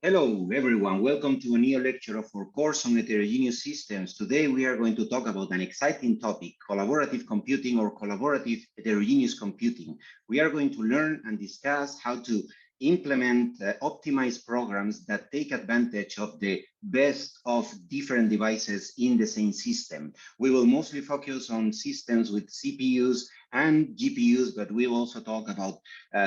Hello, everyone. Welcome to a new lecture of our course on heterogeneous systems. Today, we are going to talk about an exciting topic, collaborative computing or collaborative heterogeneous computing. We are going to learn and discuss how to implement optimized programs that take advantage of the best of different devices in the same system. We will mostly focus on systems with CPUs and GPUs, but we will also talk about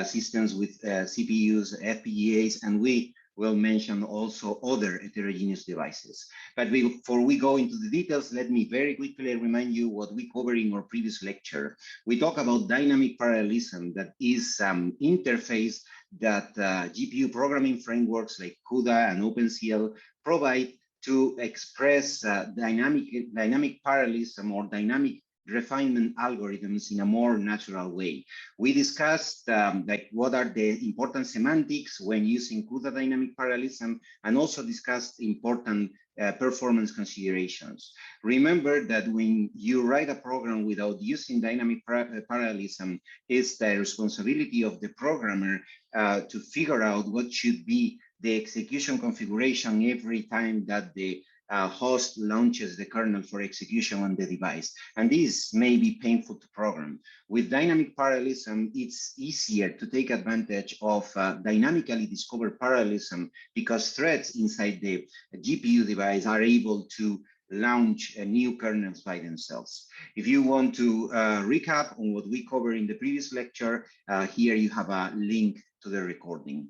systems with CPUs, FPGAs, and we will mention also other heterogeneous devices. But before we go into the details, let me very quickly remind you what we covered in our previous lecture. We talk about dynamic parallelism, that is interface that GPU programming frameworks like CUDA and OpenCL provide to express dynamic parallelism or dynamic refinement algorithms in a more natural way. We discussed like what are the important semantics when using CUDA dynamic parallelism, and also discussed important performance considerations. Remember that when you write a program without using dynamic parallelism, it's the responsibility of the programmer to figure out what should be the execution configuration every time that the host launches the kernel for execution on the device. And this may be painful to program. With dynamic parallelism, it's easier to take advantage of dynamically discovered parallelism because threads inside the GPU device are able to launch new kernels by themselves. If you want to recap on what we covered in the previous lecture, here you have a link to the recording.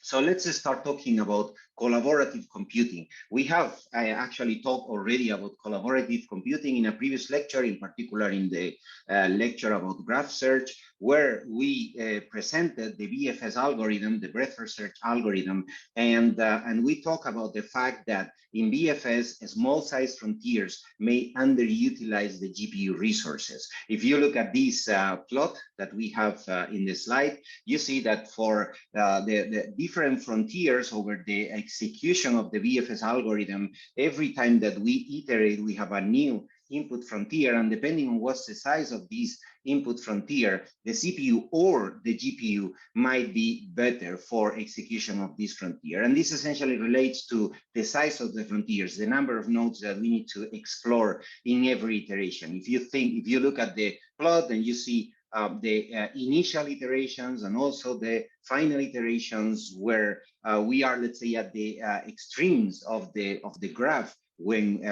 So let's start talking about collaborative computing. We have actually talked already about collaborative computing in a previous lecture, in particular in the lecture about graph search, where we presented the BFS algorithm, the breadth first search algorithm, and we talk about the fact that in BFS, small size frontiers may underutilize the GPU resources. If you look at this plot that we have in the slide, you see that for the different frontiers over the execution of the BFS algorithm, every time that we iterate, we have a new input frontier, and depending on what's the size of this input frontier, the CPU or the GPU might be better for execution of this frontier. And this essentially relates to the size of the frontiers, the number of nodes that we need to explore in every iteration. If you look at the plot and you see the initial iterations and also the final iterations where we are, let's say, at the extremes of the graph when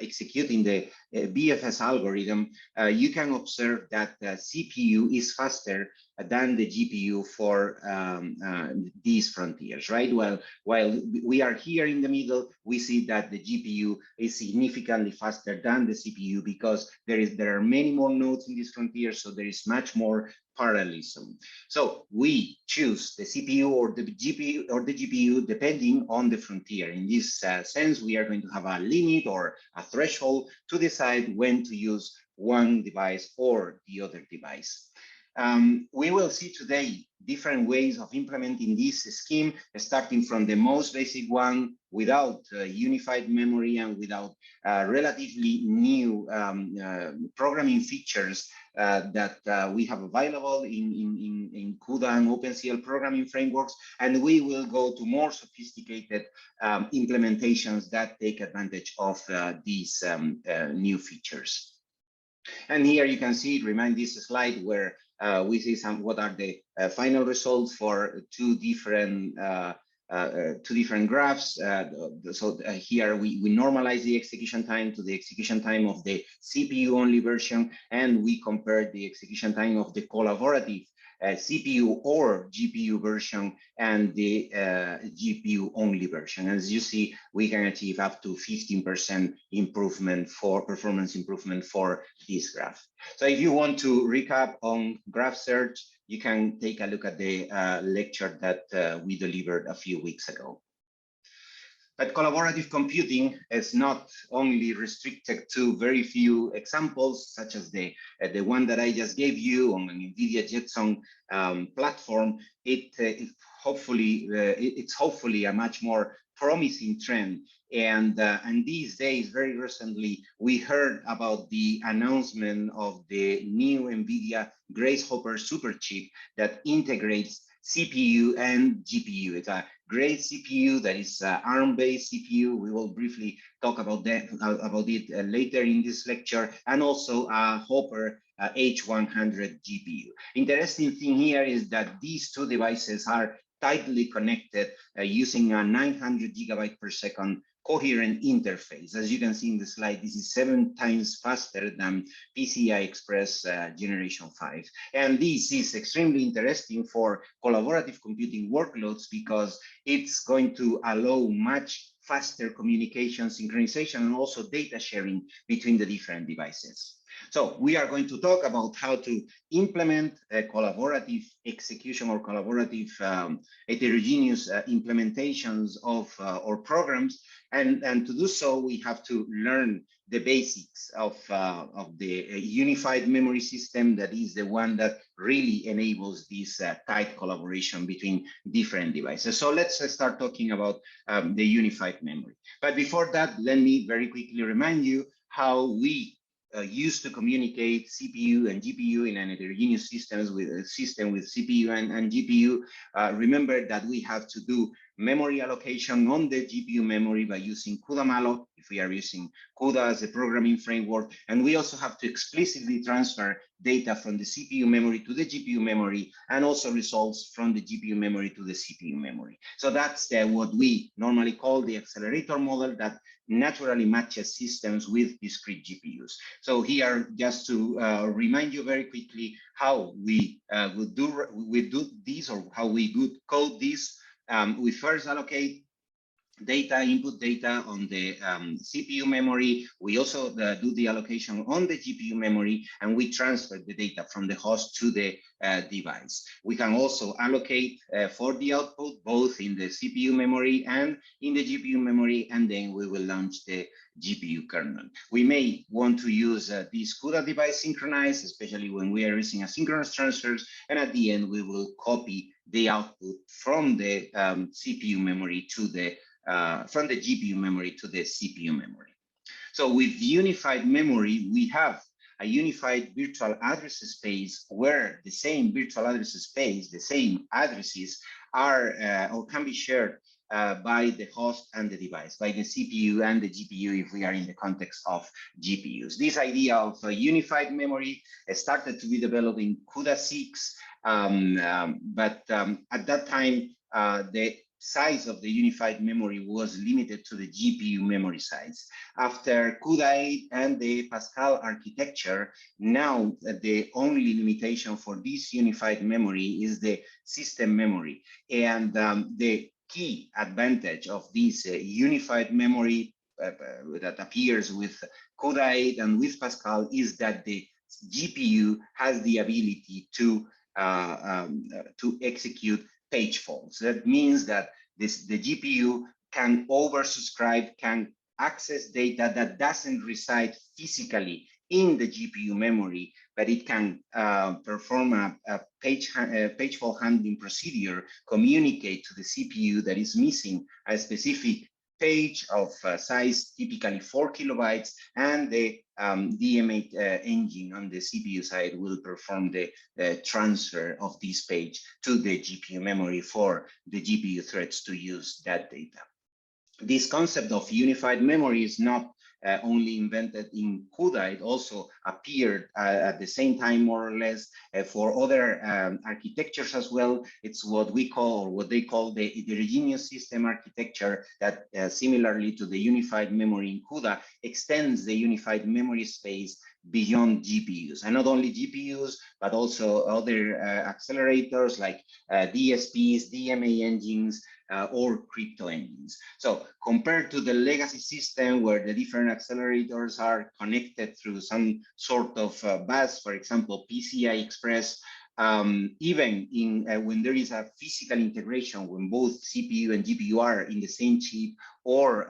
executing the BFS algorithm, you can observe that the CPU is faster than the GPU for these frontiers, right? Well, while we are here in the middle, we see that the GPU is significantly faster than the CPU because there are many more nodes in this frontier, so there is much more parallelism. So we choose the CPU or the GPU depending on the frontier. In this sense, we are going to have a limit or a threshold to decide when to use one device or the other device. We will see today different ways of implementing this scheme, starting from the most basic one without unified memory and without relatively new programming features that we have available in CUDA and OpenCL programming frameworks. And we will go to more sophisticated implementations that take advantage of these new features. And here you can see, remind this slide where we see what are the final results for two different graphs. Here we normalize the execution time to the execution time of the CPU only version, and we compare the execution time of the collaborative CPU or GPU version and the GPU only version. As you see, we can achieve up to 15% improvement for performance improvement for this graph. So if you want to recap on graph search, you can take a look at the lecture that we delivered a few weeks ago. But collaborative computing is not only restricted to very few examples, such as the one that I just gave you on an NVIDIA Jetson platform. It's hopefully a much more promising trend. And these days, very recently, we heard about the announcement of the new NVIDIA Grace Hopper superchip that integrates CPU and GPU. It's a great CPU that is ARM-based CPU. We will briefly talk about that about it later in this lecture, and also a Hopper H100 GPU. Interesting thing here is that these two devices are tightly connected using a 900 gigabyte per second coherent interface. As you can see in the slide, this is 7 times faster than PCI Express generation 5. And this is extremely interesting for collaborative computing workloads because it's going to allow much faster communication, synchronization, and also data sharing between the different devices. So we are going to talk about how to implement collaborative execution or collaborative heterogeneous implementations of our programs. And to do so, we have to learn the basics of the unified memory system that is the one that really enables this tight collaboration between different devices. So let's start talking about the unified memory. But before that, let me very quickly remind you how we used to communicate CPU and GPU in an heterogeneous systems with a system with CPU and GPU. Remember that we have to do memory allocation on the GPU memory by using CUDA-malloc, if we are using CUDA as a programming framework, and we also have to explicitly transfer data from the CPU memory to the GPU memory, and also results from the GPU memory to the CPU memory. So that's what we normally call the accelerator model that naturally matches systems with discrete GPUs. So here, just to remind you very quickly how we would do this, or how we would code this. We first allocate data, input data on the CPU memory. We also do the allocation on the GPU memory, and we transfer the data from the host to the device. We can also allocate for the output, both in the CPU memory and in the GPU memory, and then we will launch the GPU kernel. We may want to use this CUDA device synchronize, especially when we are using asynchronous transfers, and at the end, we will copy the output from the CPU memory to the from the GPU memory to the CPU memory. So with unified memory, we have a unified virtual address space where the same virtual address space, the same addresses are or can be shared by the host and the device, by the CPU and the GPU if we are in the context of GPUs. This idea of a unified memory started to be developed in CUDA 6, but at that time, the size of the unified memory was limited to the GPU memory size. After CUDA 8 and the Pascal architecture, now the only limitation for this unified memory is the system memory. And the key advantage of this unified memory that appears with CUDA 8 and with Pascal is that the GPU has the ability to execute page faults. That means that the GPU can oversubscribe, can access data that doesn't reside physically in the GPU memory, but it can perform a page fault handling procedure, communicate to the CPU that is missing a specific page of size, typically 4 kilobytes, and the DM8 engine on the CPU side will perform the transfer of this page to the GPU memory for the GPU threads to use that data. This concept of unified memory is not only invented in CUDA, it also appeared at the same time, more or less, for other architectures as well. It's what we call, or what they call, the heterogeneous system architecture that, similarly to the unified memory in CUDA, extends the unified memory space beyond GPUs, and not only GPUs, but also other accelerators like DSPs, DMA engines, or crypto engines. So compared to the legacy system where the different accelerators are connected through some sort of bus, for example, PCI Express, even in when there is a physical integration, when both CPU and GPU are in the same chip, or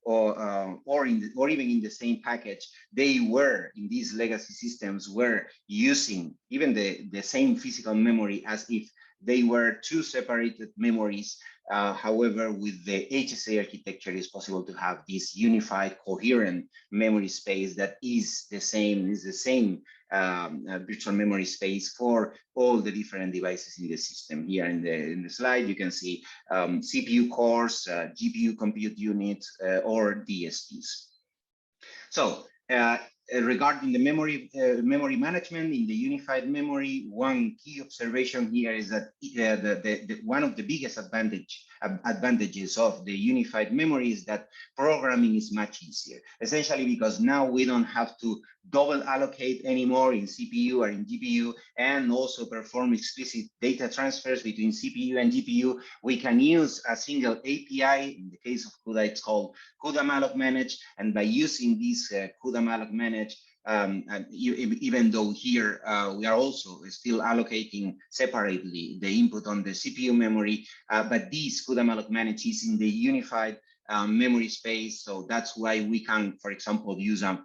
even in the same package, they were, in these legacy systems, were using even the same physical memory as if they were two separated memories. However, with the HSA architecture, it's possible to have this unified, coherent memory space that is the same virtual memory space for all the different devices in the system. Here in the slide, you can see CPU cores, GPU compute units, or DSPs. So regarding the memory management in the unified memory, one key observation here is that one of the biggest advantages of the unified memory is that programming is much easier. Essentially because now we don't have to double allocate anymore in CPU or in GPU, and also perform explicit data transfers between CPU and GPU. We can use a single API. In the case of CUDA, it's called CUDA malloc manage, and by using this CUDA malloc manage, and even though here we are also still allocating separately the input on the CPU memory, but this CUDA malloc manage is in the unified memory space. So that's why we can, for example, use a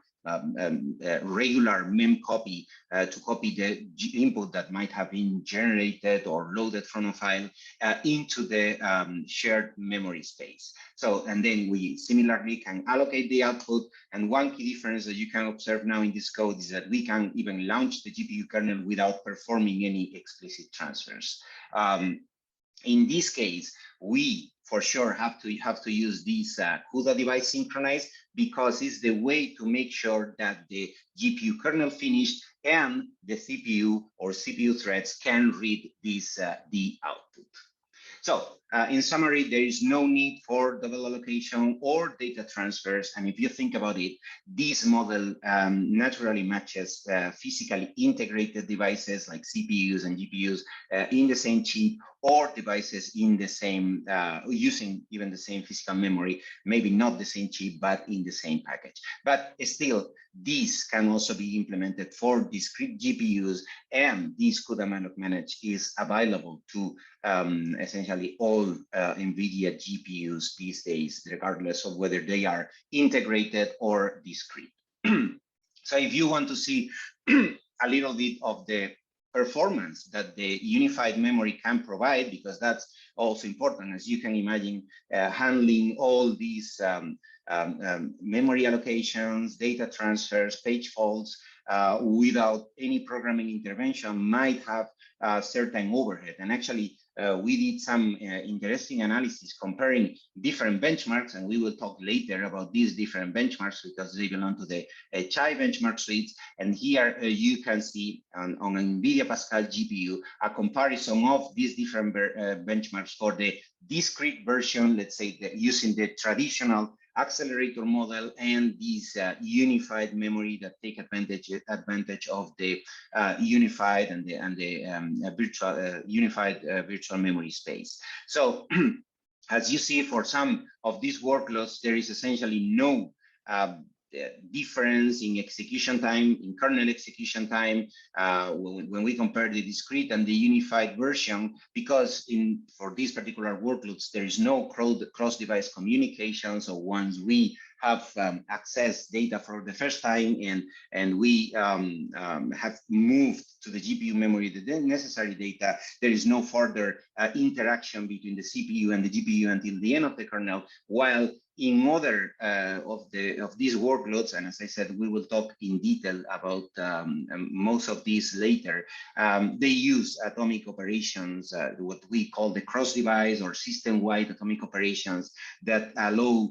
regular mem copy to copy the input that might have been generated or loaded from a file into the shared memory space. So, and then we similarly can allocate the output. And one key difference that you can observe now in this code is that we can even launch the GPU kernel without performing any explicit transfers. In this case, we for sure have to use this CUDA device synchronize, because it's the way to make sure that the GPU kernel finished and the CPU or CPU threads can read this the output. So in summary, there is no need for double allocation or data transfers. And if you think about it, this model naturally matches physically integrated devices like CPUs and GPUs in the same chip, or devices in the same, using even the same physical memory, maybe not the same chip, but in the same package. But still, this can also be implemented for discrete GPUs, and this CUDA malloc manage is available to essentially all NVIDIA GPUs these days, regardless of whether they are integrated or discrete. So if you want to see a little bit of the performance that the unified memory can provide, because that's also important, as you can imagine, handling all these memory allocations, data transfers, page faults, without any programming intervention might have a certain overhead. And actually, we did some interesting analysis comparing different benchmarks, and we will talk later about these different benchmarks because they belong to the Chai benchmark suites. And here you can see on an NVIDIA Pascal GPU a comparison of these different benchmarks for the discrete version, let's say using the traditional accelerator model, and this unified memory that take advantage of the unified and the virtual unified virtual memory space. So as you see, for some of these workloads, there is essentially no difference in execution time, in kernel execution time, when we compare the discrete and the unified version, because for these particular workloads, there is no cross-device communication. So once we have accessed data for the first time and we have moved to the GPU memory the necessary data, there is no further interaction between the CPU and the GPU until the end of the kernel, while in other of these workloads, and as I said, we will talk in detail about most of these later, they use atomic operations, what we call the cross-device or system-wide atomic operations that allow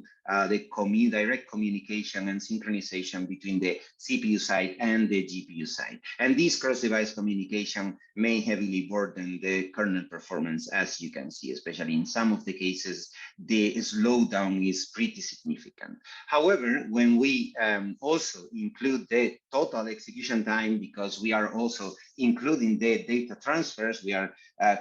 the direct communication and synchronization between the CPU side and the GPU side. And this cross-device communication may heavily burden the kernel performance, as you can see, especially in some of the cases, the slowdown is pretty significant. However, when we also include the total execution time, because we are also including the data transfers, we are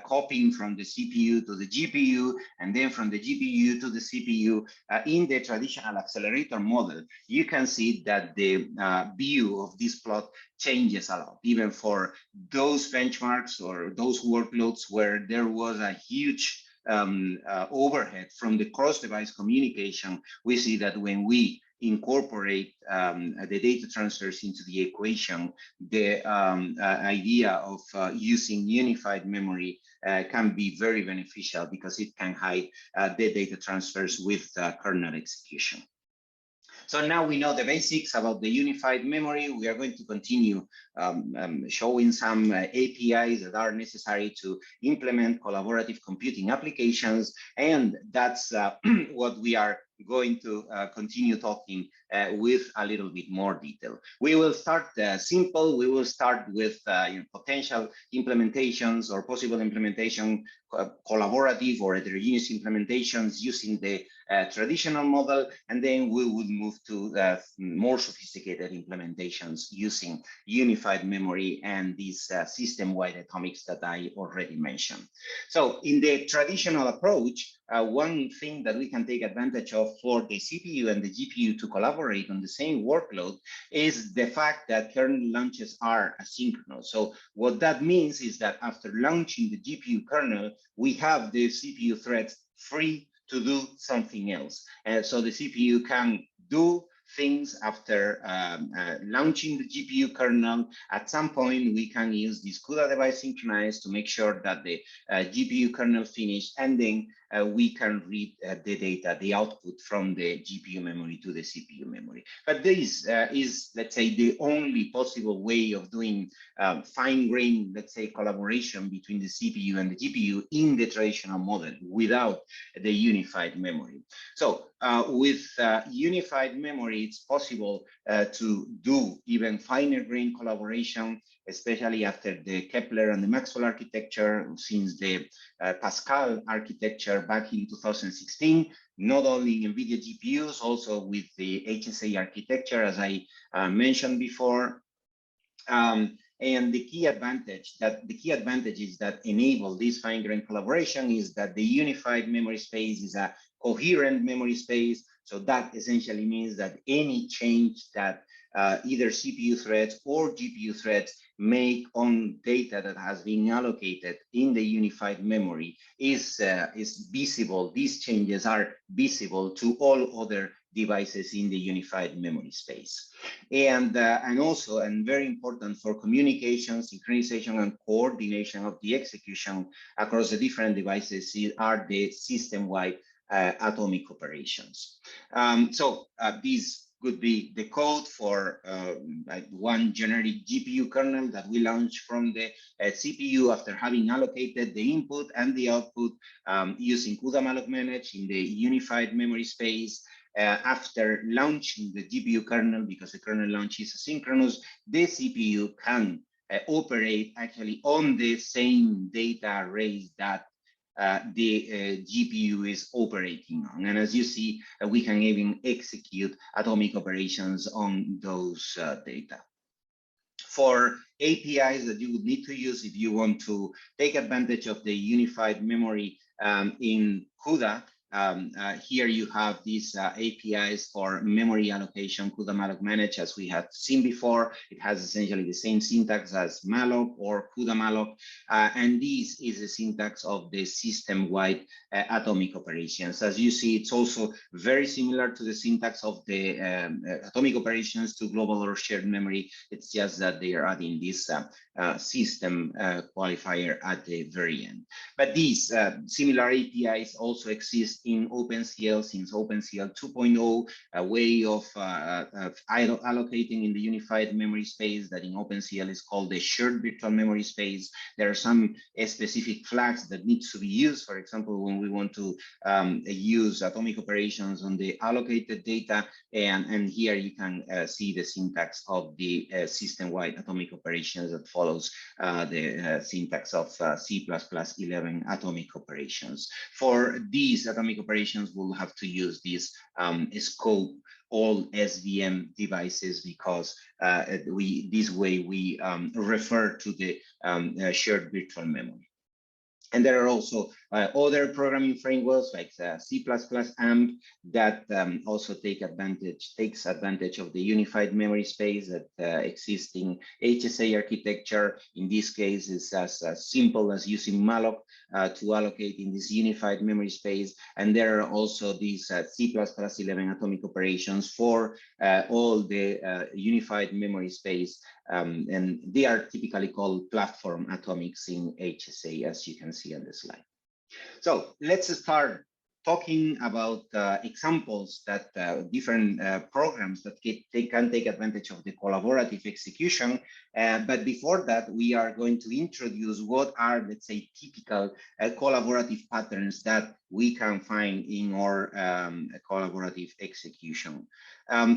copying from the CPU to the GPU, and then from the GPU to the CPU in the traditional accelerator model, you can see that the view of this plot changes a lot, even for those benchmarks or those workloads where there was a huge overhead from the cross-device communication. We see that when we incorporate the data transfers into the equation, the idea of using unified memory can be very beneficial because it can hide the data transfers with kernel execution. So now we know the basics about the unified memory. We are going to continue showing some APIs that are necessary to implement collaborative computing applications. And that's what we are going to continue talking with a little bit more detail. We will start simple. We will start with potential implementations or possible implementation, collaborative or heterogeneous implementations using the traditional model, and then we would move to more sophisticated implementations using unified memory and these system-wide atomics that I already mentioned. So in the traditional approach, one thing that we can take advantage of for the CPU and the GPU to collaborate on the same workload is the fact that kernel launches are asynchronous. So what that means is that after launching the GPU kernel, we have the CPU threads free to do something else. And so the CPU can do things after launching the GPU kernel. At some point, we can use this CUDA device synchronize to make sure that the GPU kernel finished, and then we can read the data, the output from the GPU memory to the CPU memory. But this is, let's say, the only possible way of doing fine-grained, let's say, collaboration between the CPU and the GPU in the traditional model without the unified memory. So with unified memory, it's possible to do even finer-grained collaboration, especially after the Kepler and the Maxwell architecture, since the Pascal architecture back in 2016, not only in NVIDIA GPUs, also with the HSA architecture, as I mentioned before. And the key advantages that enable this fine-grained collaboration is that the unified memory space is a coherent memory space. So that essentially means that any change that either CPU threads or GPU threads make on data that has been allocated in the unified memory is visible. These changes are visible to all other devices in the unified memory space. And also, and very important for communication, synchronization, and coordination of the execution across the different devices are the system-wide atomic operations. So these could be the code for like one generic GPU kernel that we launch from the CPU after having allocated the input and the output using CUDA malloc manage in the unified memory space. After launching the GPU kernel, because the kernel launch is asynchronous, the CPU can operate actually on the same data arrays that the GPU is operating on. And as you see, we can even execute atomic operations on those data. For APIs that you would need to use if you want to take advantage of the unified memory in CUDA, here you have these APIs for memory allocation, CUDA malloc manage, as we have seen before. It has essentially the same syntax as malloc or CUDA malloc, and this is the syntax of the system-wide atomic operations. As you see, it's also very similar to the syntax of the atomic operations to global or shared memory. It's just that they are adding this system qualifier at the very end. But these similar APIs also exist in OpenCL, since OpenCL 2.0, a way of allocating in the unified memory space that in OpenCL is called the shared virtual memory space. There are some specific flags that needs to be used. For example, when we want to use atomic operations on the allocated data, and here you can see the syntax of the system-wide atomic operations that follows the syntax of C++11 atomic operations. For these atomic operations, we'll have to use this scope all SVM devices, because this way we refer to the shared virtual memory. And there are also other programming frameworks like C++ AMP that also takes advantage of the unified memory space that exists in HSA architecture. In this case, it's as simple as using malloc to allocate in this unified memory space. And there are also these C++11 atomic operations for all the unified memory space. And they are typically called platform atomics in HSA, as you can see on the slide. So let's start talking about examples that different programs that they can take advantage of the collaborative execution. But before that, we are going to introduce what are, let's say, typical collaborative patterns that we can find in our collaborative execution.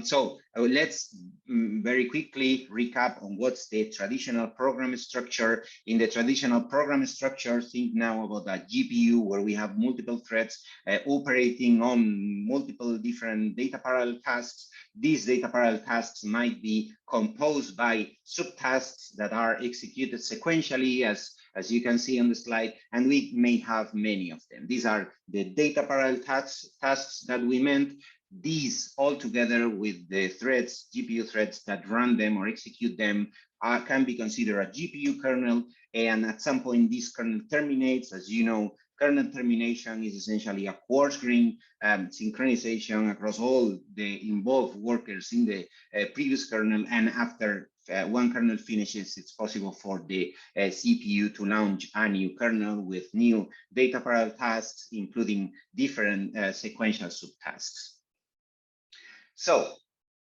So let's very quickly recap on what's the traditional program structure. In the traditional program structure, think now about a GPU where we have multiple threads operating on multiple different data parallel tasks. These data parallel tasks might be composed by subtasks that are executed sequentially, as you can see on the slide, and we may have many of them. These are the data parallel tasks that we meant. These all together with the threads, GPU threads that run them or execute them can be considered a GPU kernel. And at some point, this kernel terminates. As you know, kernel termination is essentially a coarse-grained synchronization across all the involved workers in the previous kernel. And after one kernel finishes, it's possible for the CPU to launch a new kernel with new data parallel tasks, including different sequential subtasks. So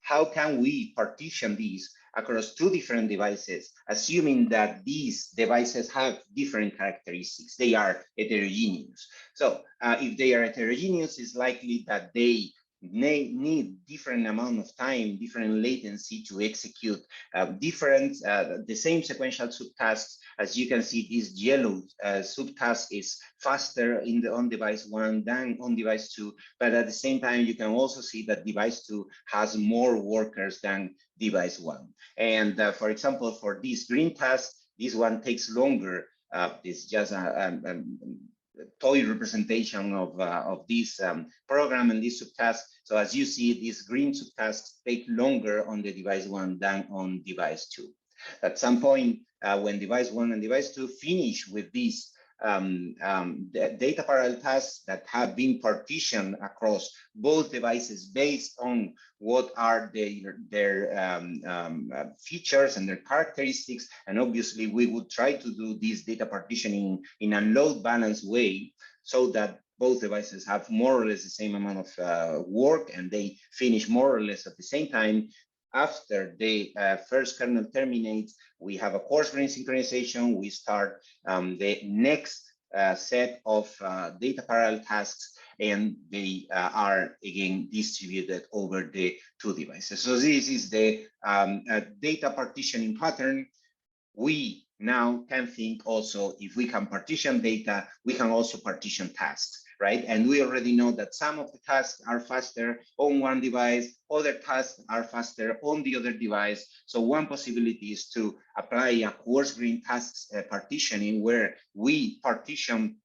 how can we partition these across two different devices, assuming that these devices have different characteristics? They are heterogeneous. So if they are heterogeneous, it's likely that they need different amount of time, different latency to execute the same sequential subtasks. As you can see, this yellow subtask is faster on device 1 than on device 2, but at the same time, you can also see that device 2 has more workers than device 1. And for example, for this green task, this one takes longer. It's just a toy representation of this program and this subtask. So as you see, these green subtasks take longer on the device 1 than on device 2. At some point, when device 1 and device 2 finish with these data parallel tasks that have been partitioned across both devices based on what are their features and their characteristics. And obviously, we would try to do this data partitioning in a load balanced way so that both devices have more or less the same amount of work and they finish more or less at the same time. After the first kernel terminates, we have a coarse-grained synchronization. We start the next set of data parallel tasks, and they are again distributed over the two devices. So this is the data partitioning pattern. We now can think also, if we can partition data, we can also partition tasks, right? And we already know that some of the tasks are faster on one device, other tasks are faster on the other device. So one possibility is to apply a coarse-grained tasks partitioning, where we partition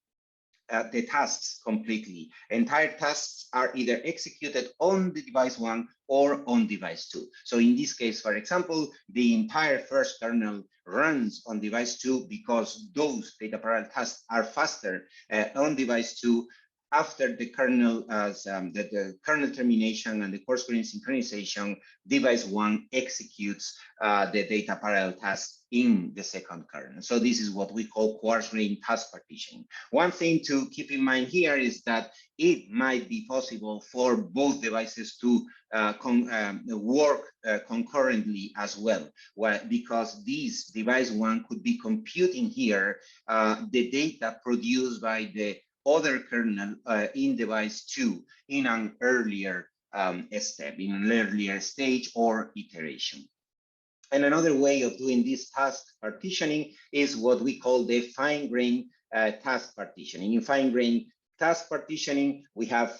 the tasks completely. Entire tasks are either executed on the device 1 or on device 2. So in this case, for example, the entire first kernel runs on device 2 because those data parallel tasks are faster on device 2. After the kernel, the kernel termination and the coarse-grained synchronization, device 1 executes the data parallel task in the second kernel. So this is what we call coarse-grained task partitioning. One thing to keep in mind here is that it might be possible for both devices to work concurrently as well. Well, because this device 1 could be computing here the data produced by the other kernel in device 2 in an earlier step, in an earlier stage or iteration. And another way of doing this task partitioning is what we call the fine-grained task partitioning. In fine-grained task partitioning, we have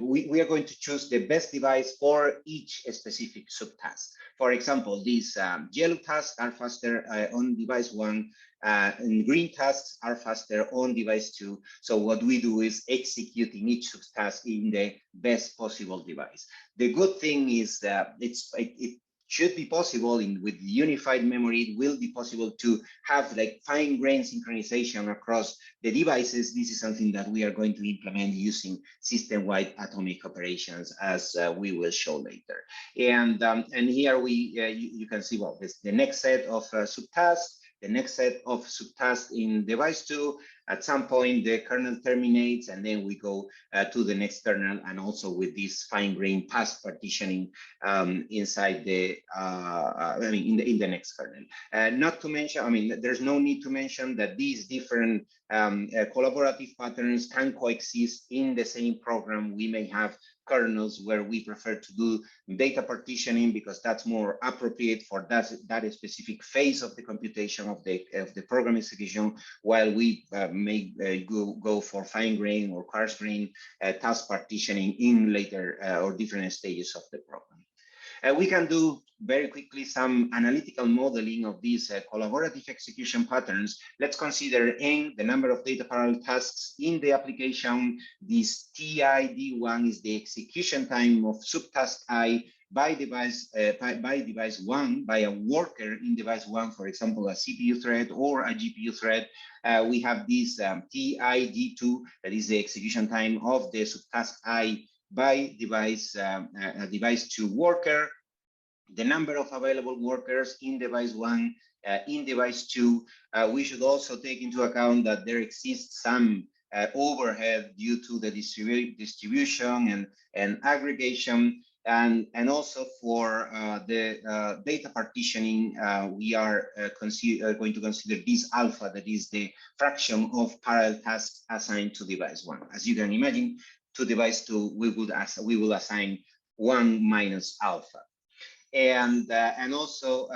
we are going to choose the best device for each specific subtask. For example, these yellow tasks are faster on device 1, and green tasks are faster on device 2. So what we do is executing each subtask in the best possible device. The good thing is that it should be possible with unified memory. It will be possible to have like fine-grained synchronization across the devices. This is something that we are going to implement using system-wide atomic operations, as we will show later. And here you can see, well, this the next set of subtasks. the next set of subtasks in device 2. At some point, the kernel terminates, and then we go to the next kernel, and also with this fine-grained task partitioning inside the, in the next kernel. Not to mention, there's no need to mention that these different collaborative patterns can coexist in the same program. We may have kernels where we prefer to do data partitioning because that's more appropriate for that specific phase of the computation of the program execution, while we may go for fine-grained or coarse-grained task partitioning in later or different stages of the program. We can do very quickly some analytical modeling of these collaborative execution patterns. Let's consider N, the number of data parallel tasks in the application. This TID1 is the execution time of subtask I by device one, by a worker in device one, for example, a CPU thread or a GPU thread. We have this TID2, that is the execution time of the subtask I by device 2 worker, the number of available workers in device 1, in device 2. We should also take into account that there exists some overhead due to the distribution and aggregation, and also for the data partitioning, we are going to consider this alpha, that is the fraction of parallel tasks assigned to device 1. As you can imagine, to device 2, we will assign 1 minus alpha. And also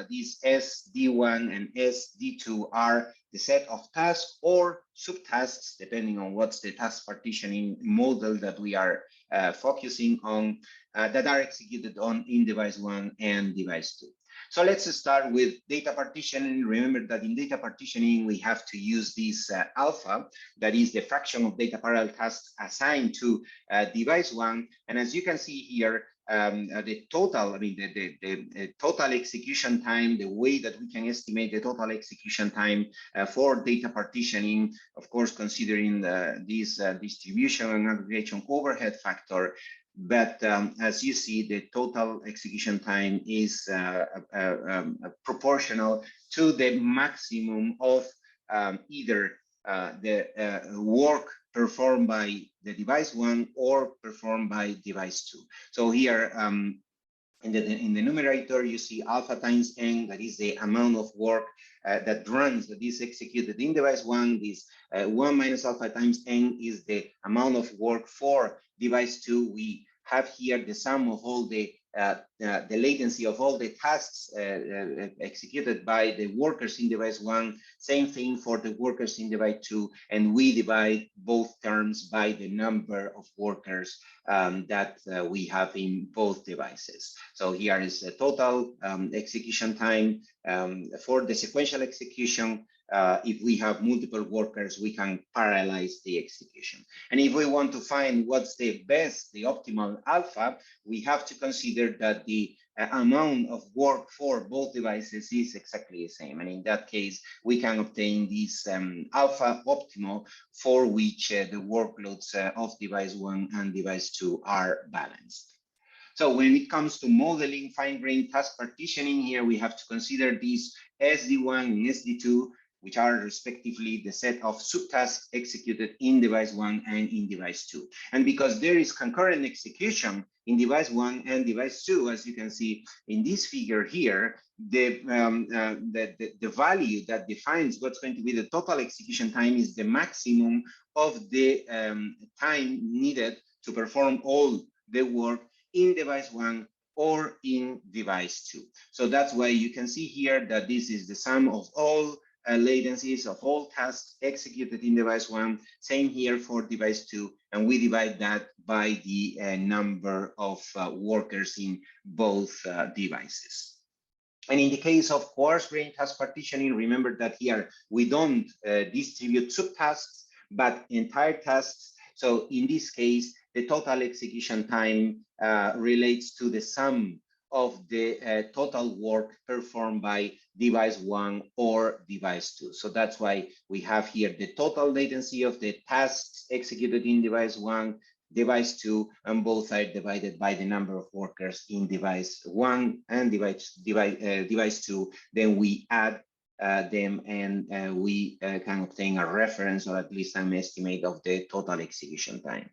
these SD1 and SD2 are the set of tasks or subtasks, depending on what's the task partitioning model that we are focusing on, that are executed in device 1 and device 2. So let's start with data partitioning. Remember that in data partitioning, we have to use this alpha, that is the fraction of data parallel tasks assigned to device 1. And as you can see here, the total, the total execution time, the way that we can estimate the total execution time for data partitioning, of course, considering this distribution and aggregation overhead factor. But as you see, the total execution time is proportional to the maximum of either the work performed by the device 1 or performed by device 2. So here in the numerator, you see alpha times n, that is the amount of work that is executed in device 1. This 1 minus alpha times n is the amount of work for device 2. We have here the sum of all the latency of all the tasks executed by the workers in device 1, same thing for the workers in device 2, and we divide both terms by the number of workers that we have in both devices. So here is the total execution time for the sequential execution. If we have multiple workers, we can parallelize the execution. And if we want to find what's the best, the optimal alpha, we have to consider that the amount of work for both devices is exactly the same. And in that case, we can obtain this alpha optimal for which the workloads of device 1 and device 2 are balanced. So when it comes to modeling fine-grained task partitioning, here we have to consider these SD1 and SD2, which are respectively the set of subtasks executed in device 1 and in device 2. And because there is concurrent execution in device 1 and device 2, as you can see in this figure here, the value that defines what's going to be the total execution time is the maximum of the time needed to perform all the work in device 1 or in device 2. So that's why you can see here that this is the sum of all latencies of all tasks executed in device 1, same here for device 2, and we divide that by the number of workers in both devices. And in the case of coarse-grained task partitioning, remember that here we don't distribute subtasks, but entire tasks. So in this case, the total execution time relates to the sum of the total work performed by device 1 or device 2. So that's why we have here the total latency of the tasks executed in device 1, device 2, and both are divided by the number of workers in device 1 and device 2. Then we add them, and we can obtain a reference or at least an estimate of the total execution time.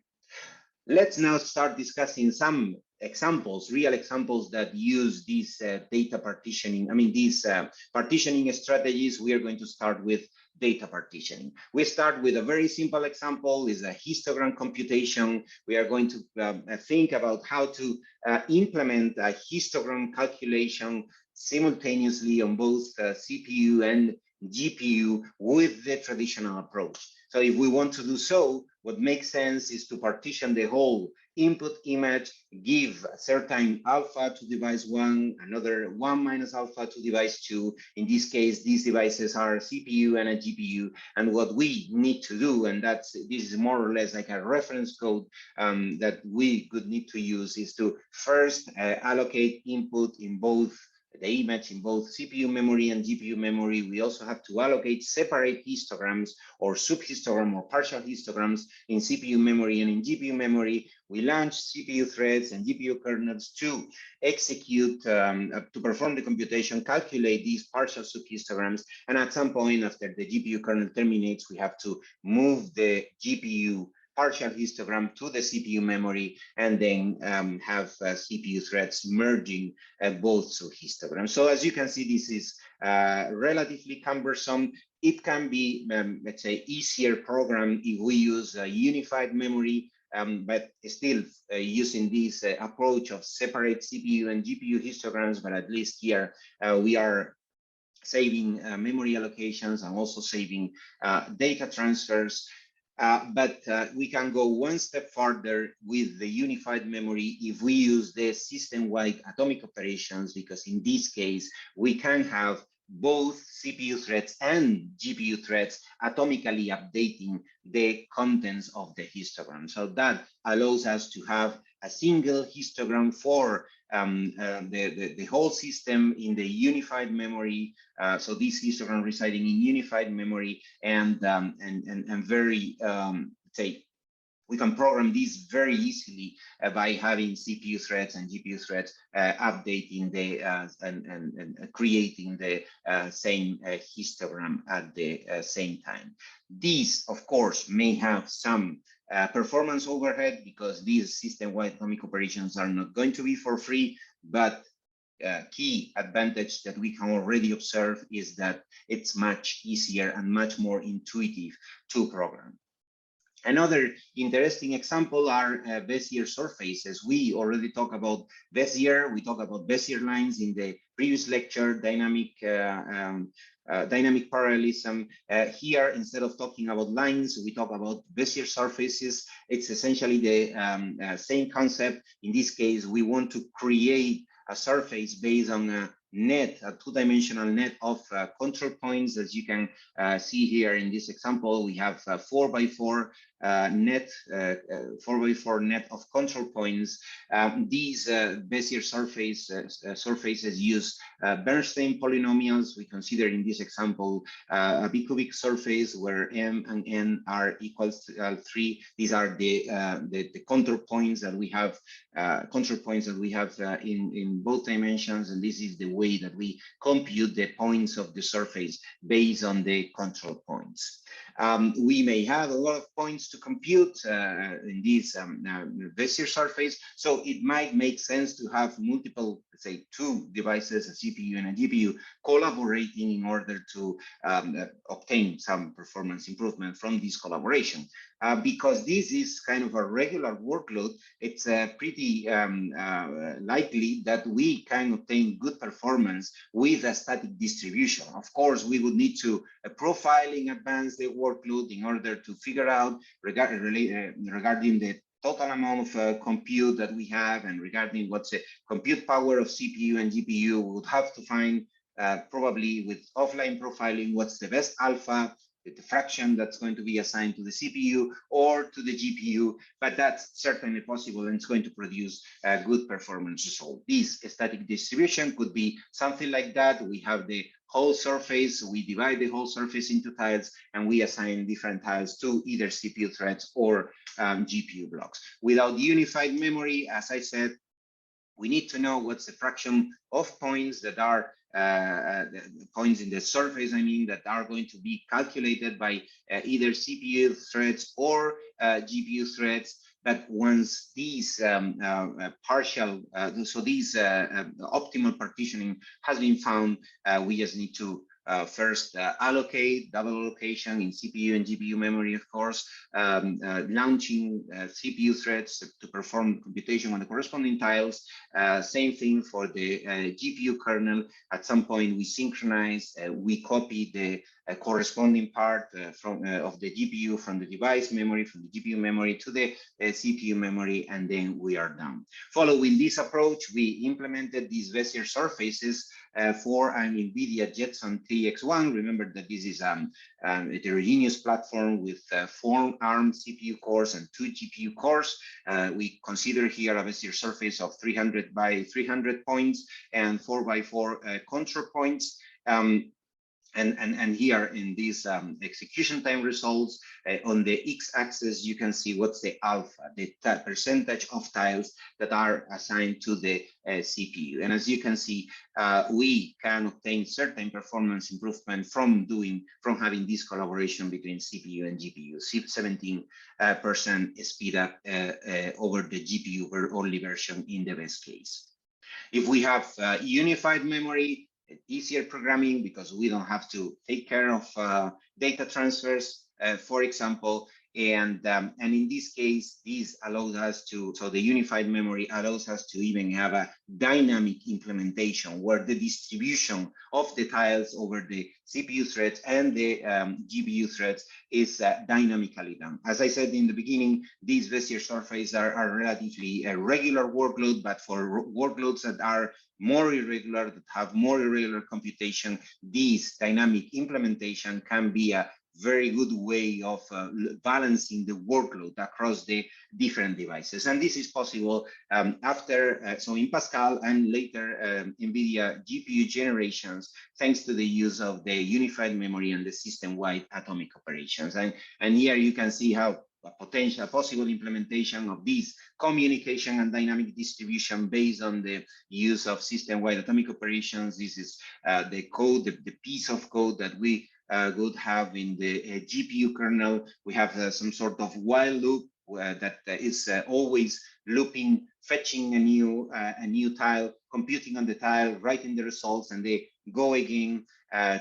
Let's now start discussing some examples, real examples that use these data partitioning, these partitioning strategies. We are going to start with data partitioning. We start with a very simple example, is a histogram computation. We are going to think about how to implement a histogram calculation simultaneously on both CPU and GPU with the traditional approach. So if we want to do so, what makes sense is to partition the whole input image, give a certain alpha to device 1, another 1 minus alpha to device 2. In this case, these devices are a CPU and a GPU. And what we need to do, and this is more or less like a reference code that we could need to use, is to first allocate input in both the image in both CPU memory and GPU memory. We also have to allocate separate histograms or subhistogram or partial histograms in CPU memory and in GPU memory. We launch CPU threads and GPU kernels to execute, to perform the computation, calculate these partial subhistograms. And at some point after the GPU kernel terminates, we have to move the GPU partial histogram to the CPU memory, and then have CPU threads merging both subhistograms. So as you can see, this is relatively cumbersome. It can be, let's say, easier program if we use a unified memory, but still using this approach of separate CPU and GPU histograms. But at least here we are saving memory allocations and also saving data transfers. But we can go one step further with the unified memory if we use the system-wide atomic operations, because in this case, we can have both CPU threads and GPU threads atomically updating the contents of the histogram. So that allows us to have a single histogram for the whole system in the unified memory. So this histogram residing in unified memory, and very, say, we can program this very easily by having CPU threads and GPU threads updating the and creating the same histogram at the same time. These, of course, may have some performance overhead because these system-wide atomic operations are not going to be for free, but key advantage that we can already observe is that it's much easier and much more intuitive to program. Another interesting example are Bezier surfaces. We already talked about Bezier. We talked about Bezier lines in the previous lecture, dynamic parallelism. Here, instead of talking about lines, we talk about Bezier surfaces. It's essentially the same concept. In this case, we want to create a surface based on a net, a two-dimensional net of control points. As you can see here in this example, we have 4x4 net, 4x4 net of control points. These Bezier surfaces use Bernstein polynomials. We consider in this example a bicubic surface where m and n are equals to 3. These are the control points that we have, in both dimensions, and this is the way that we compute the points of the surface based on the control points. We may have a lot of points to compute in this Bezier surface, so it might make sense to have multiple, let's say, two devices, a CPU and a GPU, collaborating in order to obtain some performance improvement from this collaboration. Because this is kind of a regular workload, it's pretty likely that we can obtain good performance with a static distribution. Of course, we would need to profile in advance the workload in order to figure out regarding the total amount of compute that we have, and regarding what's the compute power of CPU and GPU. We would have to find probably with offline profiling what's the best alpha, the fraction that's going to be assigned to the CPU or to the GPU, but that's certainly possible, and it's going to produce a good performance result. This static distribution could be something like that. We have the whole surface, we divide the whole surface into tiles, and we assign different tiles to either CPU threads or GPU blocks. Without unified memory, as I said, we need to know what's the fraction of points that are points in the surface, I mean, that are going to be calculated by either CPU threads or GPU threads. But once these optimal partitioning has been found, we just need to first allocate double allocation in CPU and GPU memory, of course, launching CPU threads to perform computation on the corresponding tiles. Same thing for the GPU kernel. At some point, we synchronize, we copy the corresponding part of the GPU from the device memory, from the GPU memory to the CPU memory, and then we are done. Following this approach, we implemented these Bezier surfaces for an NVIDIA Jetson TX1. Remember that this is a heterogeneous platform with 4 ARM CPU cores and 2 GPU cores. We consider here a Bezier surface of 300 by 300 points and 4 by 4 control points. And here in these execution time results, on the x-axis, you can see what's the alpha, the percentage of tiles that are assigned to the CPU. And as you can see, we can obtain certain performance improvement from having this collaboration between CPU and GPU, 17% speed up over the GPU only version in the best case. If we have unified memory, easier programming because we don't have to take care of data transfers, for example, and in this case, this allows us to, so the unified memory allows us to even have a dynamic implementation where the distribution of the tiles over the CPU threads and the GPU threads is dynamically done. As I said in the beginning, these Bezier surfaces are relatively a regular workload, but for workloads that are more irregular, that have more irregular computation, this dynamic implementation can be a very good way of balancing the workload across the different devices. And this is possible after, so in Pascal and later NVIDIA GPU generations, thanks to the use of the unified memory and the system-wide atomic operations. And here you can see how a possible implementation of this communication and dynamic distribution based on the use of system-wide atomic operations. This is the code, the piece of code that we would have in the GPU kernel. We have some sort of while loop that is always looping, fetching a new tile, computing on the tile, writing the results, and they go again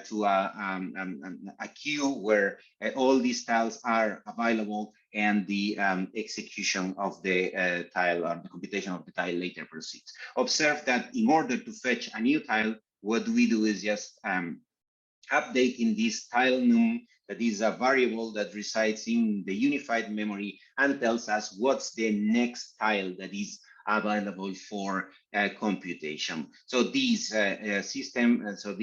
to a queue where all these tiles are available, and the execution of the tile or the computation of the tile later proceeds. Observe that in order to fetch a new tile, what we do is just update in this tile num, that is a variable that resides in the unified memory and tells us what's the next tile that is available for computation. So this system-wide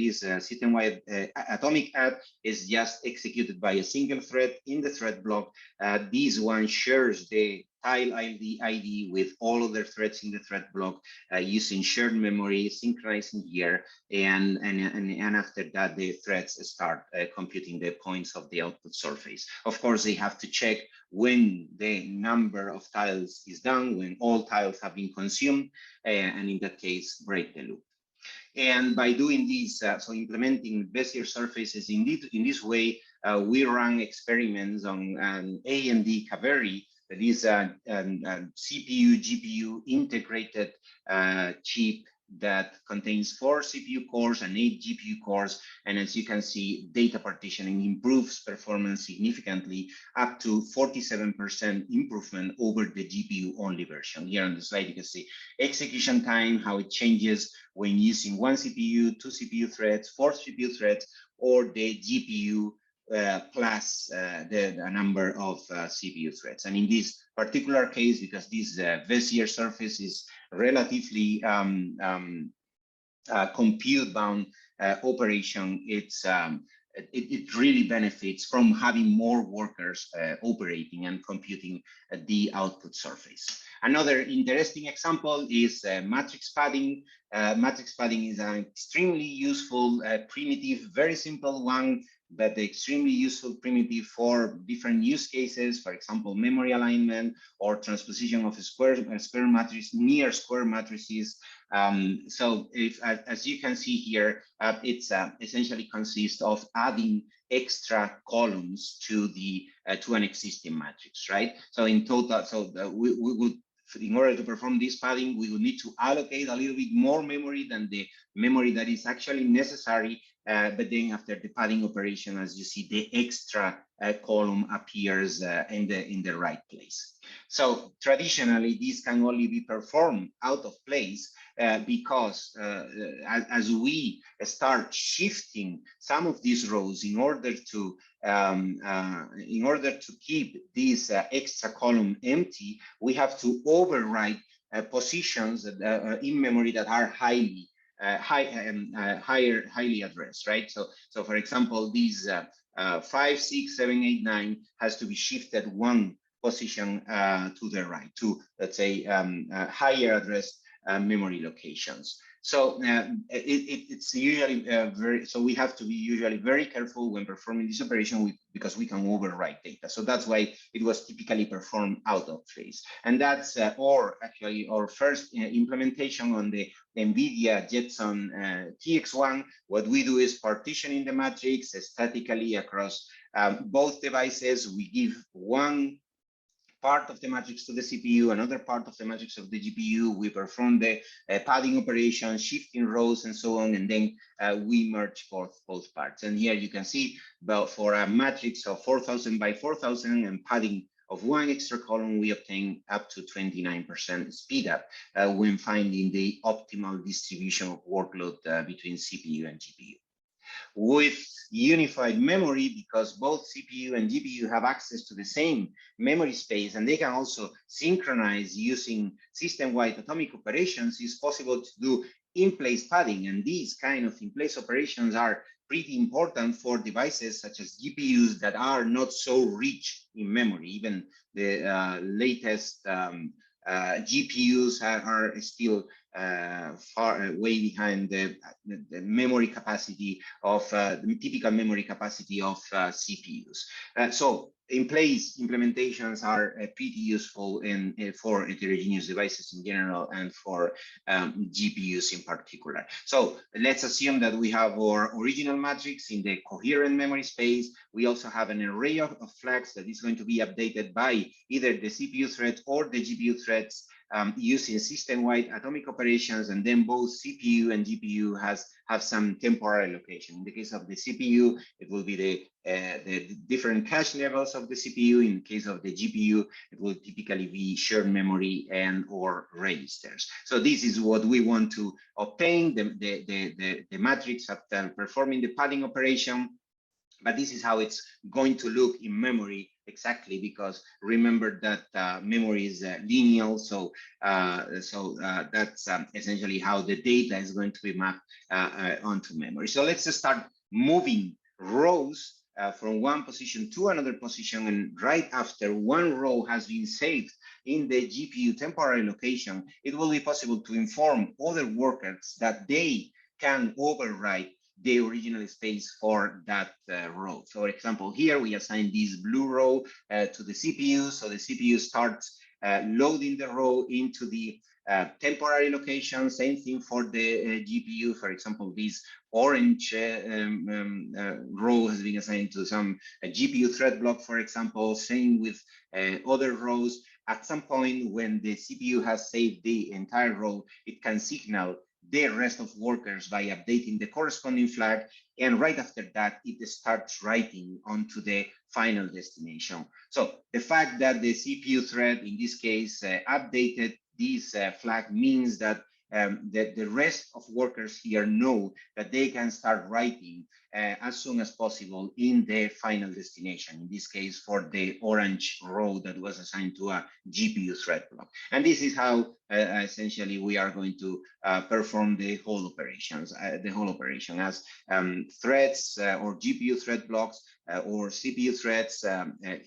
atomic add is just executed by a single thread in the thread block. This one shares the tile ID with all other threads in the thread block using shared memory, synchronizing here, and after that the threads start computing the points of the output surface. Of course, they have to check when the number of tiles is done, when all tiles have been consumed, and in that case, break the loop. And by doing this, so implementing Bezier surfaces in this way, we run experiments on an AMD Kaveri, that is a CPU, GPU integrated chip that contains 4 CPU cores and 8 GPU cores. And as you can see, data partitioning improves performance significantly, up to 47% improvement over the GPU-only version. Here on the slide, you can see execution time, how it changes when using 1 CPU, 2 CPU threads, 4 CPU threads, or the GPU plus the number of CPU threads. And in this particular case, because this Bezier surface is relatively compute-bound operation, it really benefits from having more workers operating and computing the output surface. Another interesting example is matrix padding. Matrix padding is an extremely useful, primitive, very simple one but extremely useful primitive for different use cases, for example, memory alignment or transposition of square matrices, near square matrices. So if, as you can see here, it's essentially consists of adding extra columns to the to an existing matrix, right? So in total, so we would, in order to perform this padding, we will need to allocate a little bit more memory than the memory that is actually necessary. But then after the padding operation, as you see, the extra column appears in the right place. So traditionally, this can only be performed out of place because as we start shifting some of these rows in order to keep this extra column empty, we have to overwrite positions in memory that are highly highly addressed, right? So for example, these 5, 6, 7, 8, 9 has to be shifted one position to the right, to, let's say, higher addressed memory locations. So it's usually so we have to be usually very careful when performing this operation because we can overwrite data. So that's why it was typically performed out of place. And that's actually our first implementation on the NVIDIA Jetson TX1. What we do is partitioning the matrix statically across both devices. We give one part of the matrix to the CPU, another part of the matrix of the GPU. We perform the padding operation, shifting rows, and so on, and then we merge both parts. And here you can see, well, for a matrix of 4,000 by 4,000 and padding of one extra column, we obtain up to 29% speed up when finding the optimal distribution of workload between CPU and GPU. With unified memory, because both CPU and GPU have access to the same memory space, and they can also synchronize using system-wide atomic operations, it's possible to do in-place padding. And these kind of in-place operations are pretty important for devices such as GPUs that are not so rich in memory. Even the latest GPUs are still way behind the memory capacity of the typical memory capacity of CPUs. So in-place implementations are pretty useful for heterogeneous devices in general and for GPUs in particular. So let's assume that we have our original matrix in the coherent memory space. We also have an array of flags that is going to be updated by either the CPU thread or the GPU threads using system-wide atomic operations, and then both CPU and GPU have some temporary allocation. In the case of the CPU, it will be the different cache levels of the CPU. In case of the GPU, it will typically be shared memory and or registers. So this is what we want to obtain, the matrix after performing the padding operation. But this is how it's going to look in memory exactly, because remember that memory is linear, so that's essentially how the data is going to be mapped onto memory. So let's just start moving rows from one position to another position, and right after one row has been saved in the GPU temporary location, it will be possible to inform other workers that they can overwrite the original space for that row. So for example, here we assign this blue row to the CPU. So the CPU starts loading the row into the temporary location. Same thing for the GPU. For example, this orange row has been assigned to some GPU thread block, for example. Same with other rows. At some point when the CPU has saved the entire row, it can signal the rest of workers by updating the corresponding flag, and right after that it starts writing onto the final destination. So the fact that the CPU thread in this case updated this flag means that the rest of workers here know that they can start writing as soon as possible in the final destination, in this case for the orange row that was assigned to a GPU thread block. And this is how essentially we are going to perform the whole operations, as threads or GPU thread blocks or CPU threads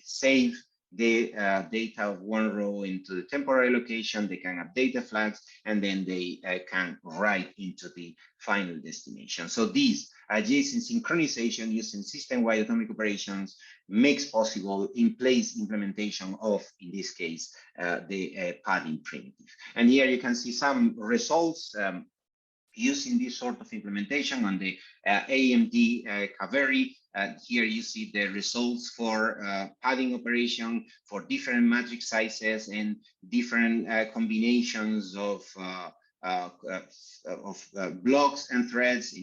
save the data of one row into the temporary location, they can update the flags, and then they can write into the final destination. So these adjacent synchronization using system-wide atomic operations makes possible in-place implementation of, in this case, the padding primitive. And here you can see some results using this sort of implementation on the AMD Kaveri. Here you see the results for padding operation for different matrix sizes and different combinations of blocks and threads,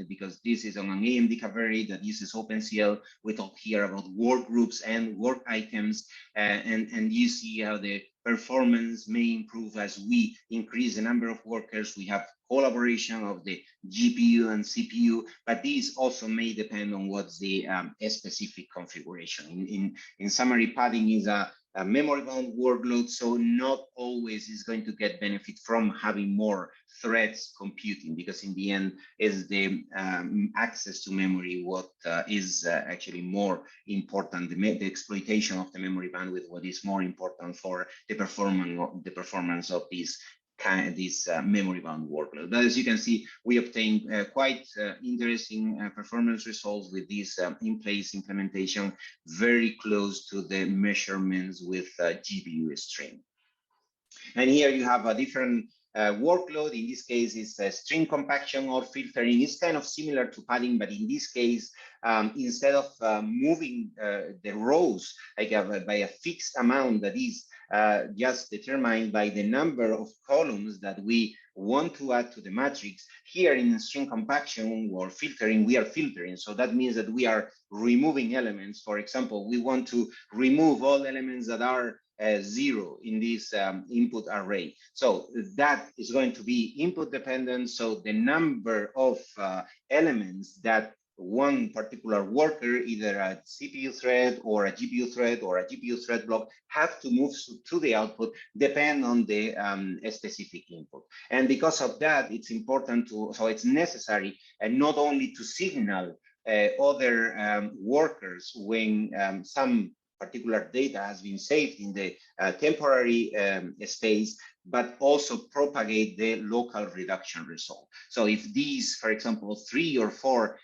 because this is on an AMD Kaveri that uses OpenCL. We talk here about work groups and work items, and you see how the performance may improve as we increase the number of workers. We have collaboration of the GPU and CPU, but these also may depend on what's the specific configuration. In summary, padding is a memory-bound workload, so not always is going to get benefit from having more threads computing, because in the end is the access to memory what is actually more important, the exploitation of the memory bandwidth, what is more important for the performance of these memory-bound workload. But as you can see, we obtained quite interesting performance results with this in-place implementation, very close to the measurements with GPU stream. And here you have a different workload. In this case, it's string compaction or filtering. It's kind of similar to padding, but in this case, instead of moving the rows like by a fixed amount that is just determined by the number of columns that we want to add to the matrix, here in string compaction or filtering, we are filtering. So that means that we are removing elements. For example, we want to remove all elements that are 0 in this input array. So that is going to be input dependent. So the number of elements that one particular worker, either a CPU thread or a GPU thread or a GPU thread block, have to move to the output depend on the specific input. And because of that, it's important to, so it's necessary and not only to signal other workers when some particular data has been saved in the temporary space, but also propagate the local reduction result. So if these, for example, 3 or 4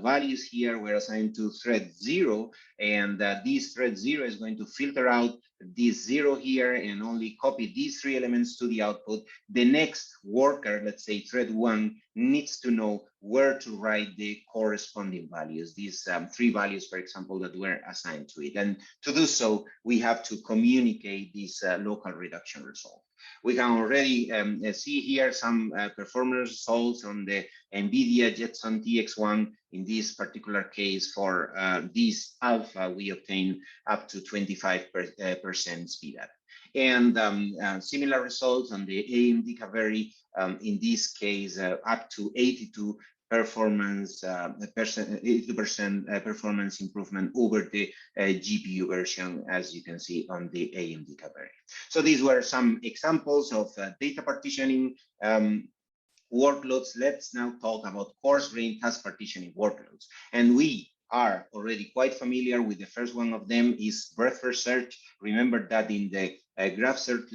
values here were assigned to thread 0, and this thread 0 is going to filter out this 0 here and only copy these 3 elements to the output, the next worker, let's say thread 1, needs to know where to write the corresponding values, these 3 values, for example, that were assigned to it. And to do so, we have to communicate this local reduction result. We can already see here some performance results on the NVIDIA Jetson TX1. In this particular case, for this alpha, we obtain up to 25% speed up. And similar results on the AMD Kaveri, in this case, up to 82% performance improvement over the GPU version, as you can see on the AMD Kaveri. So these were some examples of data partitioning workloads. Let's now talk about coarse-grained task partitioning workloads. And we are already quite familiar with the first one of them is breadth-first search. Remember that in the graph search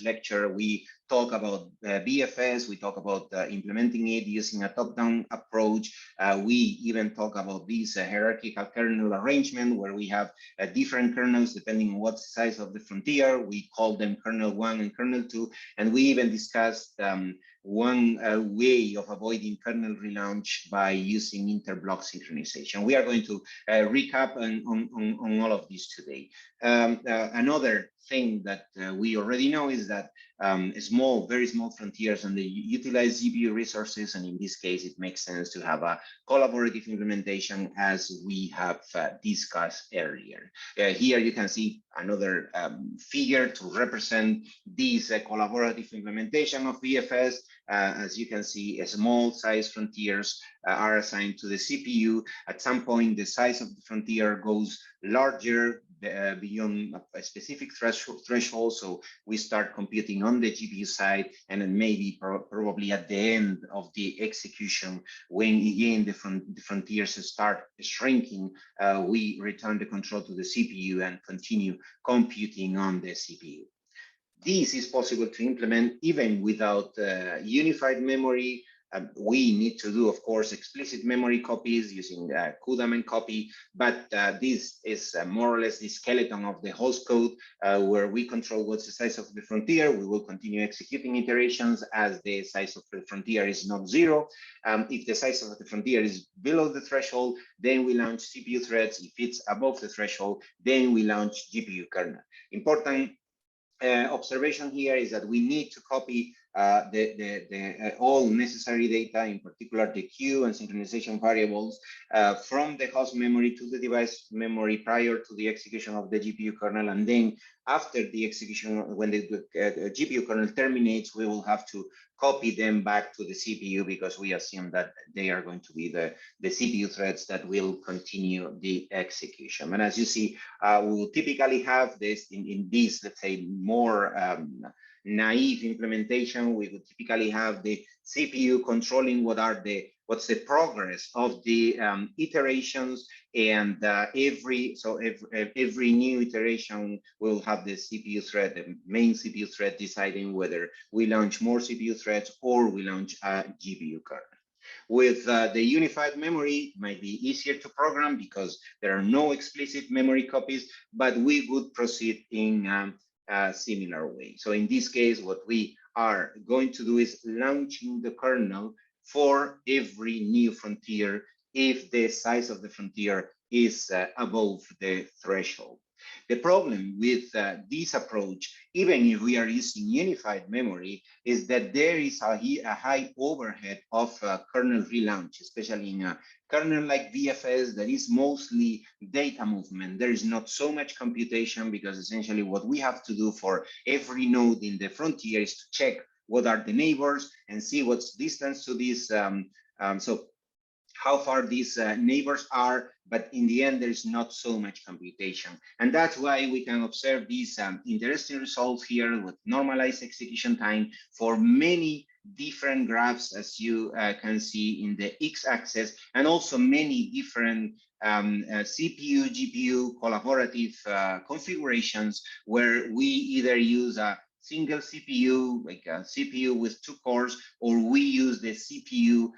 lecture, we talk about BFS, we talk about implementing it using a top-down approach. We even talk about this hierarchical kernel arrangement where we have different kernels depending on what size of the frontier. We call them kernel 1 and kernel 2. And we even discussed one way of avoiding kernel relaunch by using interblock synchronization. We are going to recap on all of this today. Another thing that we already know is that very small frontiers and they utilize GPU resources, and in this case, it makes sense to have a collaborative implementation as we have discussed earlier. Here you can see another figure to represent this collaborative implementation of BFS. As you can see, small size frontiers are assigned to the CPU. At some point, the size of the frontier goes larger beyond a specific threshold. So we start computing on on the GPU side, and then maybe probably at the end of the execution, when again the frontiers start shrinking, we return the control to the CPU and continue computing on the CPU. This is possible to implement even without unified memory. We need to do, of course, explicit memory copies using CUDA and copy, but this is more or less the skeleton of the host code where we control what's the size of the frontier. We will continue executing iterations as the size of the frontier is not zero. If the size of the frontier is below the threshold, then we launch CPU threads. If it's above the threshold, then we launch GPU kernel. Important observation here is that we need to copy all necessary data, in particular the queue and synchronization variables, from the host memory to the device memory prior to the execution of the GPU kernel. And then after the execution, when the GPU kernel terminates, we will have to copy them back to the CPU, because we assume that they are going to be the CPU threads that will continue the execution. And as you see, we will typically have this in this, let's say, more naive implementation. We would typically have the CPU controlling what's the progress of the iterations, and every new iteration will have the CPU thread, the main CPU thread, deciding whether we launch more CPU threads or we launch a GPU kernel. With the unified memory, it might be easier to program because there are no explicit memory copies, but we would proceed in a similar way. So in this case, what we are going to do is launching the kernel for every new frontier if the size of the frontier is above the threshold. The problem with this approach, even if we are using unified memory, is that there is a high overhead of kernel relaunch, especially in a kernel like VFS that is mostly data movement. There is not so much computation, because essentially what we have to do for every node in the frontier is to check what are the neighbors and see what's distance to this. So how far these neighbors are, but in the end, there is not so much computation. And that's why we can observe these interesting results here with normalized execution time for many different graphs, as you can see in the x-axis, and also many different CPU, GPU collaborative configurations, where we either use a single CPU, like a CPU with 2 cores, or we use the CPU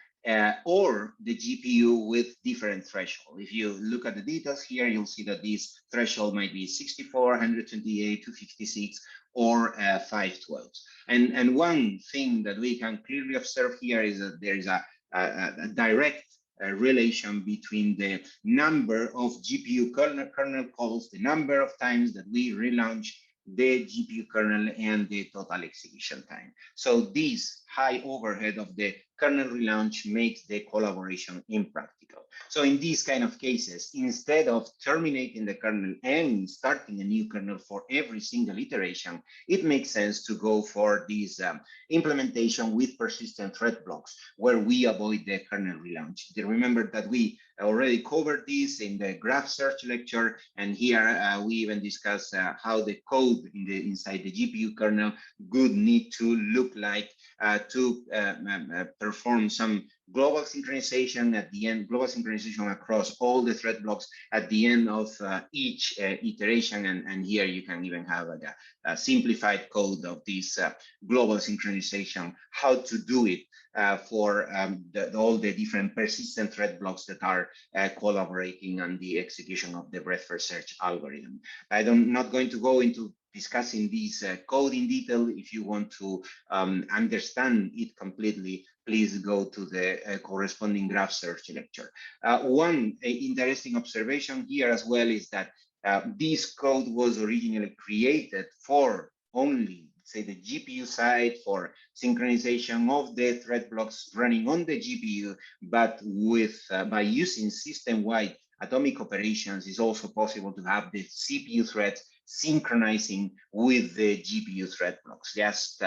or the GPU with different threshold. If you look at the details here, you'll see that this threshold might be 64, 128, 256, or 512. And one thing that we can clearly observe here is that there is a direct relation between the number of GPU kernel calls, the number of times that we relaunch the GPU kernel, and the total execution time. So this high overhead of the kernel relaunch makes the collaboration impractical. So in these kind of cases, instead of terminating the kernel and starting a new kernel for every single iteration, it makes sense to go for this implementation with persistent thread blocks, where we avoid the kernel relaunch. Remember that we already covered this in the graph search lecture, and here we even discussed how the code inside the GPU kernel would need to look like to perform some global synchronization at the end, global synchronization across all the thread blocks at the end of each iteration. And here you can even have a simplified code of this global synchronization, how to do it for all the different persistent thread blocks that are collaborating on the execution of the breadth first search algorithm. I'm not going to go into discussing this code in detail. If you want to understand it completely, please go to the corresponding graph search lecture. One interesting observation here as well is that this code was originally created for only, say, the GPU side, for synchronization of the thread blocks running on the GPU, but with by using system-wide atomic operations, it's also possible to have the CPU threads synchronizing with the GPU thread blocks. Just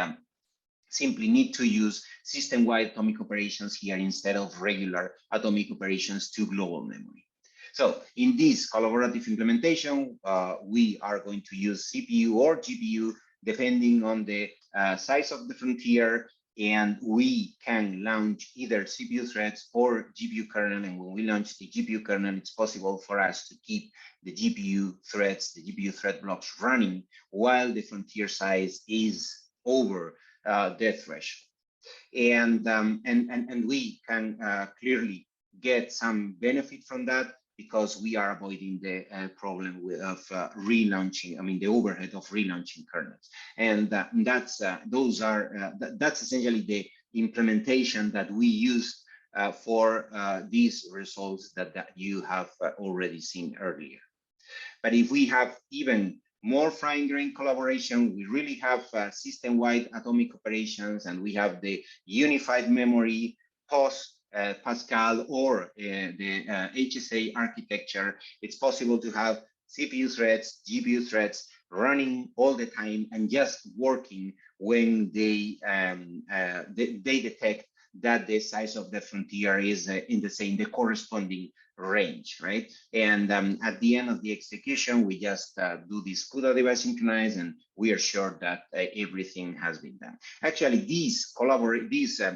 simply need to use system-wide atomic operations here instead of regular atomic operations to global memory. So in this collaborative implementation, we are going to use CPU or GPU depending on the size of the frontier, and we can launch either CPU threads or GPU kernel. And when we launch the GPU kernel, it's possible for us to keep the GPU threads, the GPU thread blocks running while the frontier size is over the threshold. And we can clearly get some benefit from that, because we are avoiding the problem of relaunching, the overhead of relaunching kernels. And that's essentially the implementation that we use for these results that you have already seen earlier. But if we have even more fine-grained collaboration, we really have system-wide atomic operations, and we have the unified memory post Pascal or the HSA architecture. It's possible to have CPU threads, GPU threads running all the time and just working when they detect that the size of the frontier is in the corresponding range, right? And at the end of the execution, we just do this CUDA device synchronize, and we are sure that everything has been done. Actually, these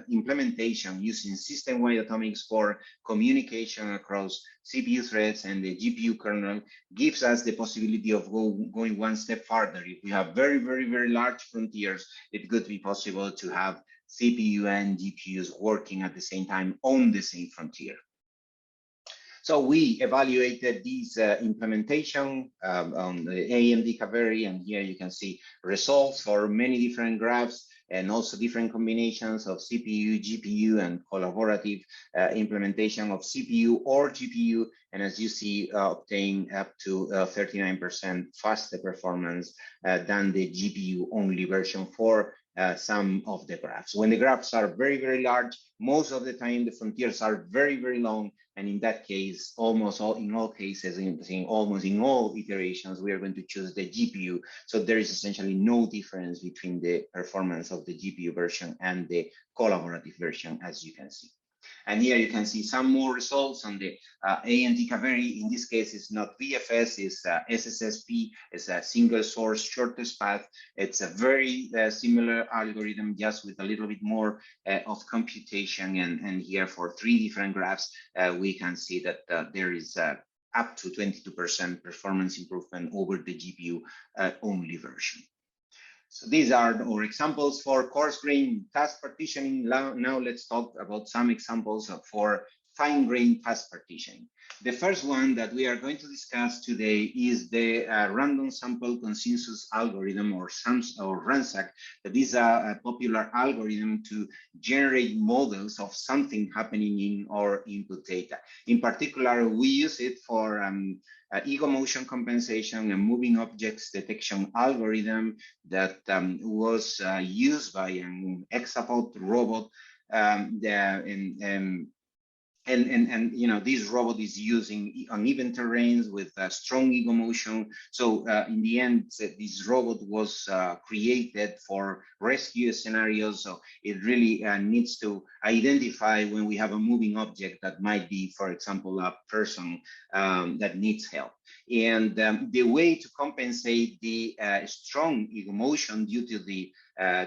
implementation using system-wide atomics for communication across CPU threads and the GPU kernel gives us the possibility of going one step further. If we have very, very, very large frontiers, it could be possible to have CPU and GPUs working at the same time on the same frontier. So we evaluated these implementation on the AMD Kaveri, and here you can see results for many different graphs and also different combinations of CPU, GPU, and collaborative implementation of CPU or GPU. And as you see, obtain up to 39% faster performance than the GPU-only version for some of the graphs. When the graphs are very, very large, most of the time the frontiers are very, very long. And in that case, almost in all cases, almost in all iterations, we are going to choose the GPU. So there is essentially no difference between the performance of the GPU version and the collaborative version, as you can see. And here you can see some more results on the AMD Kaveri. In this case, it's not VFS, it's SSSP. It's a single source shortest path. It's a very similar algorithm, just with a little bit more of computation. And here for 3 different graphs, we can see that there is up to 22% performance improvement over the GPU only version. So these are our examples for coarse-grained task partitioning. Now let's talk about some examples for fine-grained task partitioning. The first one that we are going to discuss today is the random sample consensus algorithm, or RANSAC. That is a popular algorithm to generate models of something happening in our input data. In particular, we use it for ego motion compensation and moving objects detection algorithm that was used by an hexapod robot. And you know, this robot is using uneven terrains with strong ego motion. So in the end, this robot was created for rescue scenarios. So it really needs to identify when we have a moving object that might be, for example, a person that needs help. And the way to compensate the strong ego motion due to the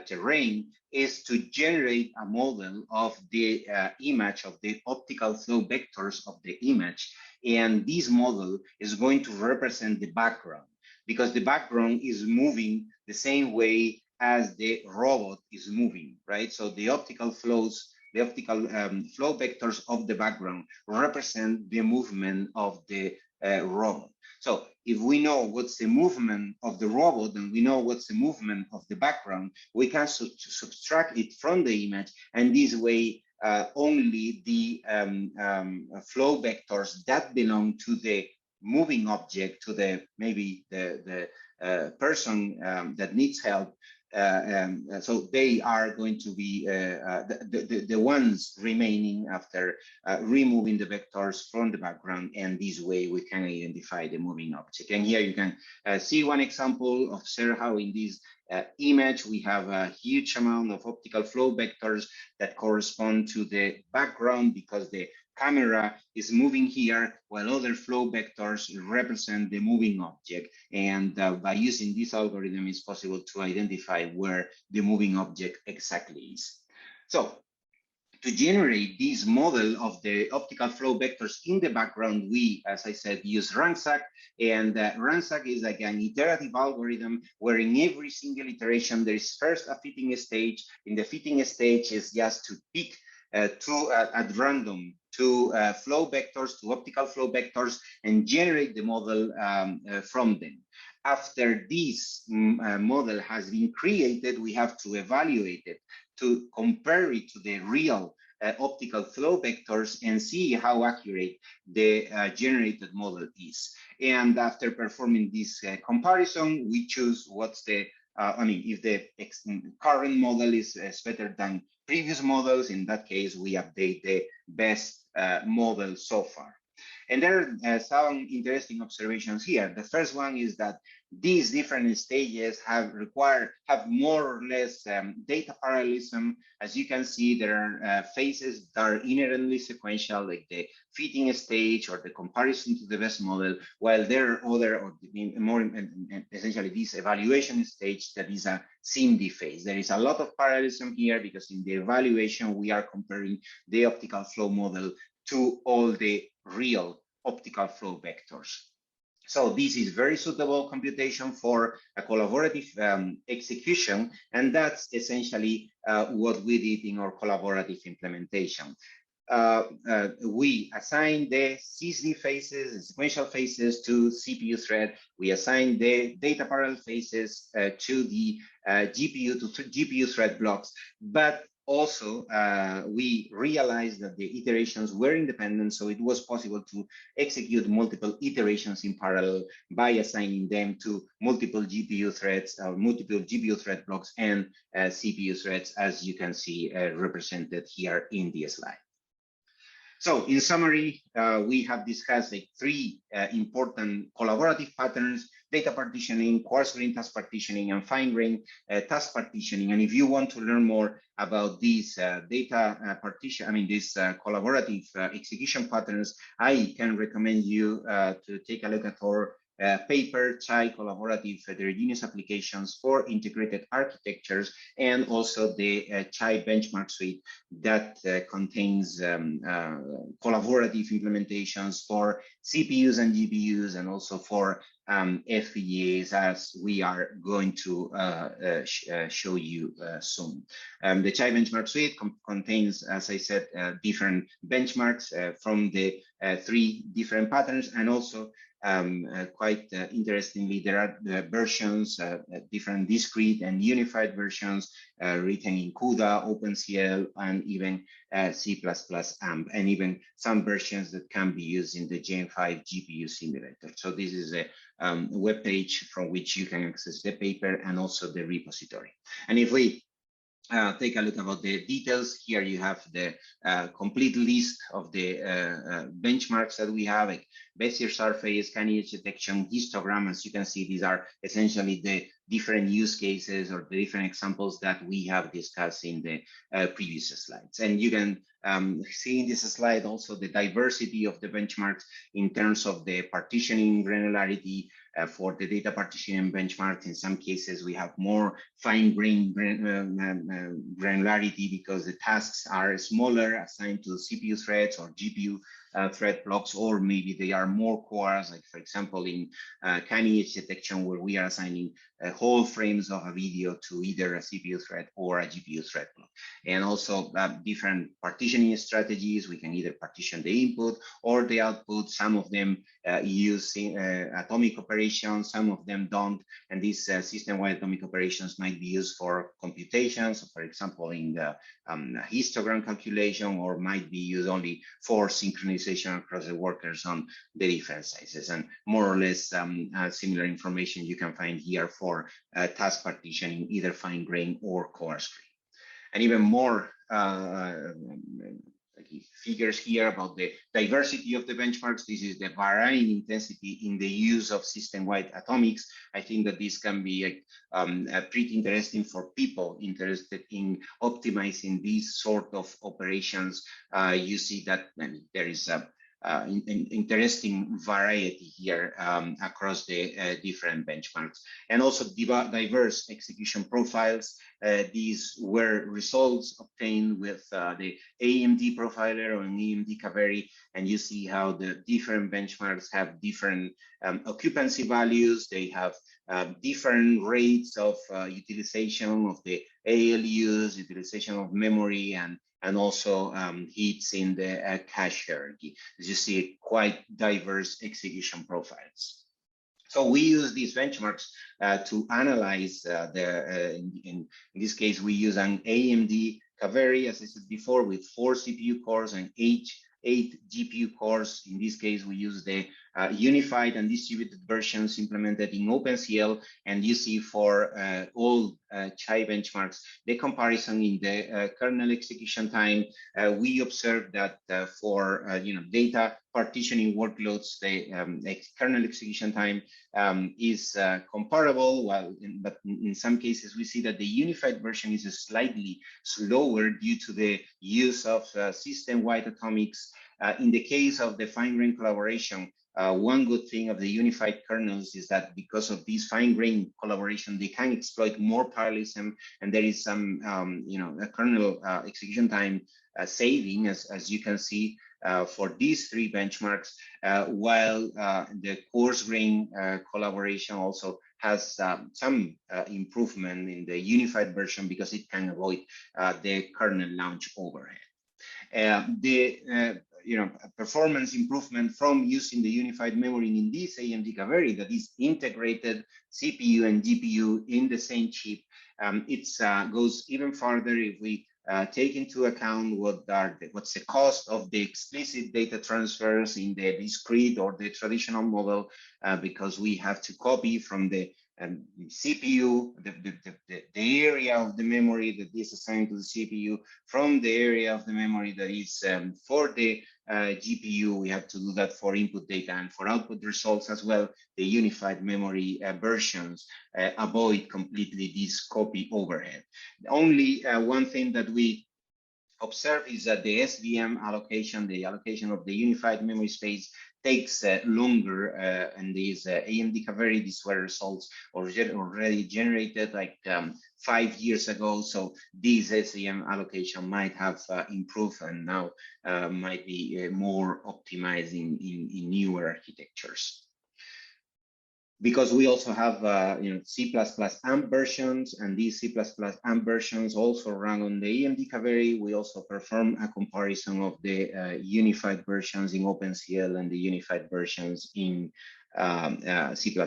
terrain is to generate a model of the image, of the optical flow vectors of the image. And this model is going to represent the background, because the background is moving the same way as the robot is moving, right? So the optical flows, the optical flow vectors of the background represent the movement of the robot. So if we know what's the movement of the robot and we know what's the movement of the background, we can subtract it from the image, and this way only the flow vectors that belong to the moving object, to the maybe the person that needs help, so they are going to be the ones remaining after removing the vectors from the background, and this way we can identify the moving object. And here you can see one example of how in this image we have a huge amount of optical flow vectors that correspond to the background, because the camera is moving here, while other flow vectors represent the moving object. And by using this algorithm, it's possible to identify where the moving object exactly is. So to generate this model of the optical flow vectors in the background, we, as I said, use RANSAC. And RANSAC is like an iterative algorithm where in every single iteration, there is first a fitting stage. In the fitting stage is just to pick at random two flow vectors, two optical flow vectors, and generate the model from them. After this model has been created, we have to evaluate it, to compare it to the real optical flow vectors and see how accurate the generated model is. And after performing this comparison, we choose what's the, if the current model is better than previous models, in that case, we update the best model so far. And there are some interesting observations here. The first one is that these different stages have more or less data parallelism. As you can see, there are phases that are inherently sequential, like the fitting stage or the comparison to the best model, while there are other, or more essentially this evaluation stage that is a SIMD phase. There is a lot of parallelism here because in the evaluation, we are comparing the optical flow model to all the real optical flow vectors. So this is very suitable computation for a collaborative execution, and that's essentially what we did in our collaborative implementation. We assign the CSD phases and sequential phases to CPU thread. We assign the data parallel phases to the GPU thread blocks, but also, we realized that the iterations were independent, so it was possible to execute multiple iterations in parallel by assigning them to multiple GPU threads, multiple GPU thread blocks, and CPU threads, as you can see represented here in the slide. So in summary, we have discussed like three important collaborative patterns: data partitioning, coarse-grained task partitioning, and fine-grained task partitioning. And if you want to learn more about these these collaborative execution patterns, I can recommend you to take a look at our paper, CHAI Collaborative Heterogeneous Applications for Integrated Architectures, and also the CHAI Benchmark Suite that contains collaborative implementations for CPUs and GPUs, and also for FPGAs, as we are going to show you soon. The CHAI Benchmark Suite contains, as I said, different benchmarks from the three different patterns, and also quite interestingly, there are versions, different discrete and unified versions written in CUDA, OpenCL, and even C++ AMP, and even some versions that can be used in the Gen 5 GPU simulator. So this is a web page from which you can access the paper and also the repository. And if we take a look about the details, here you have the complete list of the benchmarks that we have, like Bezier surface, cutting edge detection, histogram. As you can see, these are essentially the different use cases or the different examples that we have discussed in the previous slides. And you can see in this slide also the diversity of the benchmarks in terms of the partitioning granularity. For the data partitioning benchmark, in some cases we have more fine-grained granularity because the tasks are smaller, assigned to CPU threads or GPU thread blocks, or maybe they are more coarse, like for example in cutting edge detection, where we are assigning whole frames of a video to either a CPU thread or a GPU thread block. And also different partitioning strategies. We can either partition the input or the output. Some of them use atomic operations, some of them don't. And these system-wide atomic operations might be used for computations, so for example, in the histogram calculation, or might be used only for synchronization across the workers on the different sizes. And more or less similar information you can find here for task partitioning, either fine-grained or coarse-grained. And even more figures here about the diversity of the benchmarks. This is the varying intensity in the use of system-wide atomics. I think that this can be pretty interesting for people interested in optimizing these sort of operations. You see that there is a interesting variety here across the different benchmarks, and also diverse execution profiles. These were results obtained with the AMD profiler on AMD Kaveri, and you see how the different benchmarks have different occupancy values. They have different rates of utilization of the ALUs, utilization of memory, and also hits in the cache hierarchy. As you see, quite diverse execution profiles. So we use these benchmarks to analyze in this case, we use an AMD Kaveri, as I said before, with 4 CPU cores and 8 GPU cores. In this case, we use the unified and distributed versions implemented in OpenCL, and you see for all CHAI benchmarks, the comparison in the kernel execution time. We observed that for data partitioning workloads, the kernel execution time is comparable, but in some cases we see that the unified version is slightly slower due to the use of system-wide atomics. In the case of the fine-grained collaboration, one good thing of the unified kernels is that because of this fine-grained collaboration, they can exploit more parallelism, and there is some, a kernel execution time saving, as you can see for these 3 benchmarks, while the coarse-grained collaboration also has some improvement in the unified version because it can avoid the kernel launch overhead. Performance improvement from using the unified memory in this AMD Kaveri that is integrated CPU and GPU in the same chip. It goes even farther if we take into account what's the cost of the explicit data transfers in the discrete or the traditional model, because we have to copy from the CPU, the area of the memory that is assigned to the CPU from the area of the memory that is for the GPU. We have to do that for input data and for output results as well. The unified memory versions avoid completely this copy overhead. Only one thing that we observe is that the SVM allocation, the allocation of the unified memory space, takes longer, and these AMD Kaveri, these were results already generated like 5 years ago. So this SVM allocation might have improved and now might be more optimizing in newer architectures. Because we also have C++ AMP versions, and these C++ AMP versions also run on the AMD Kaveri. We also perform a comparison of the unified versions in OpenCL and the unified versions in C++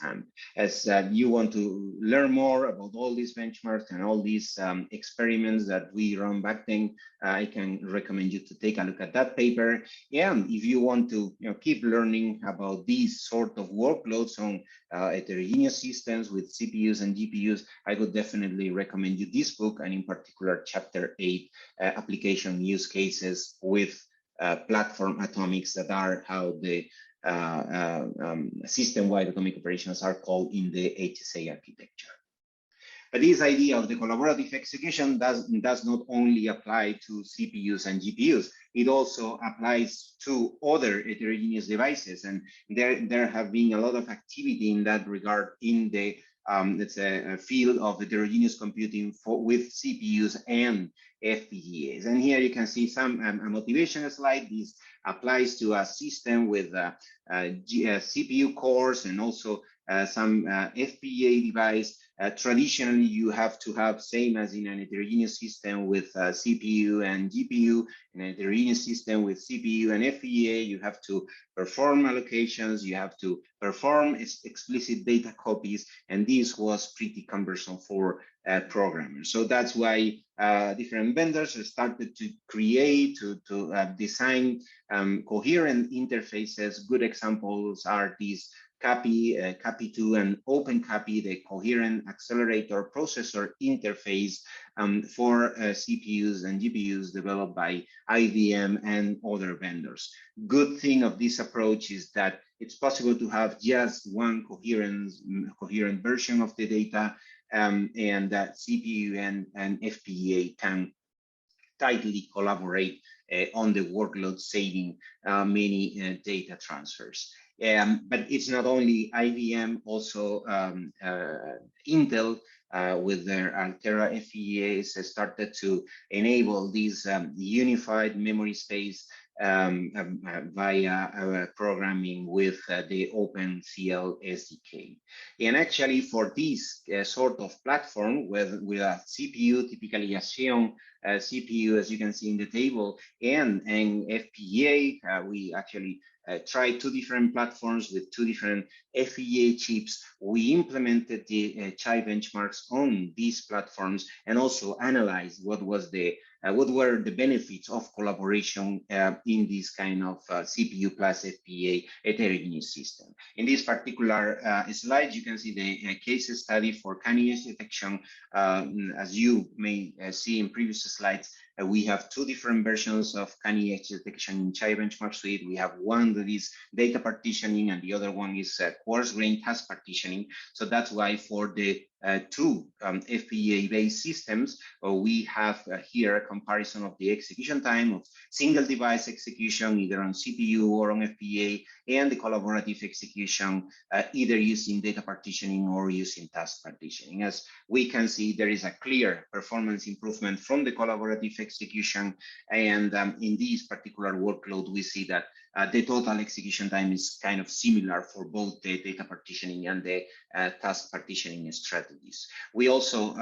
AMP. As you want to learn more about all these benchmarks and all these experiments that we run back then, I can recommend you to take a look at that paper. And if you want to keep learning about these sort of workloads on heterogeneous systems with CPUs and GPUs, I would definitely recommend you this book, and in particular chapter 8, application use cases with platform atomics, that are how the system-wide atomic operations are called in the HSA architecture. But this idea of the collaborative execution does not only apply to CPUs and GPUs, it also applies to other heterogeneous devices. And there have been a lot of activity in that regard in the let's say, field of heterogeneous computing with CPUs and FPGAs. And here you can see some a motivation slide. This applies to a system with CPU cores and also some FPGA device. Traditionally, you have to have, same as in an heterogeneous system with CPU and GPU, in a heterogeneous system with CPU and FPGA, you have to perform allocations, you have to perform explicit data copies, and this was pretty cumbersome for programmers. So that's why different vendors started to create, to design coherent interfaces. Good examples are these CAPI, CAPI2, and OpenCAPI, the coherent accelerator processor interface for CPUs and GPUs developed by IEDM and other vendors. Good thing of this approach is that it's possible to have just one coherent version of the data, and that CPU and FPGA can tightly collaborate on the workload, saving many data transfers. But it's not only IBM, also Intel with their Altera FPGAs started to enable these unified memory space via programming with the OpenCL SDK. And actually for this sort of platform with a CPU, typically a Xeon CPU, as you can see in the table, and FPGA, we actually tried two different platforms with two different FPGA chips. We implemented the chai benchmarks on these platforms and also analyzed what were the benefits of collaboration in this kind of CPU plus FPGA heterogeneous system. In this particular slide, you can see the case study for cutting edge detection. As you may see in previous slides, we have two different versions of cutting edge detection in chai benchmark suite. We have one that is data partitioning, and the other one is coarse grain task partitioning. So that's why for the two FPGA-based systems, we have here a comparison of the execution time of single device execution, either on CPU or on FPGA, and the collaborative execution, either using data partitioning or using task partitioning. As we can see, there is a clear performance improvement from the collaborative execution, and in this particular workload, we see that the total execution time is kind of similar for both the data partitioning and the task partitioning strategies. We also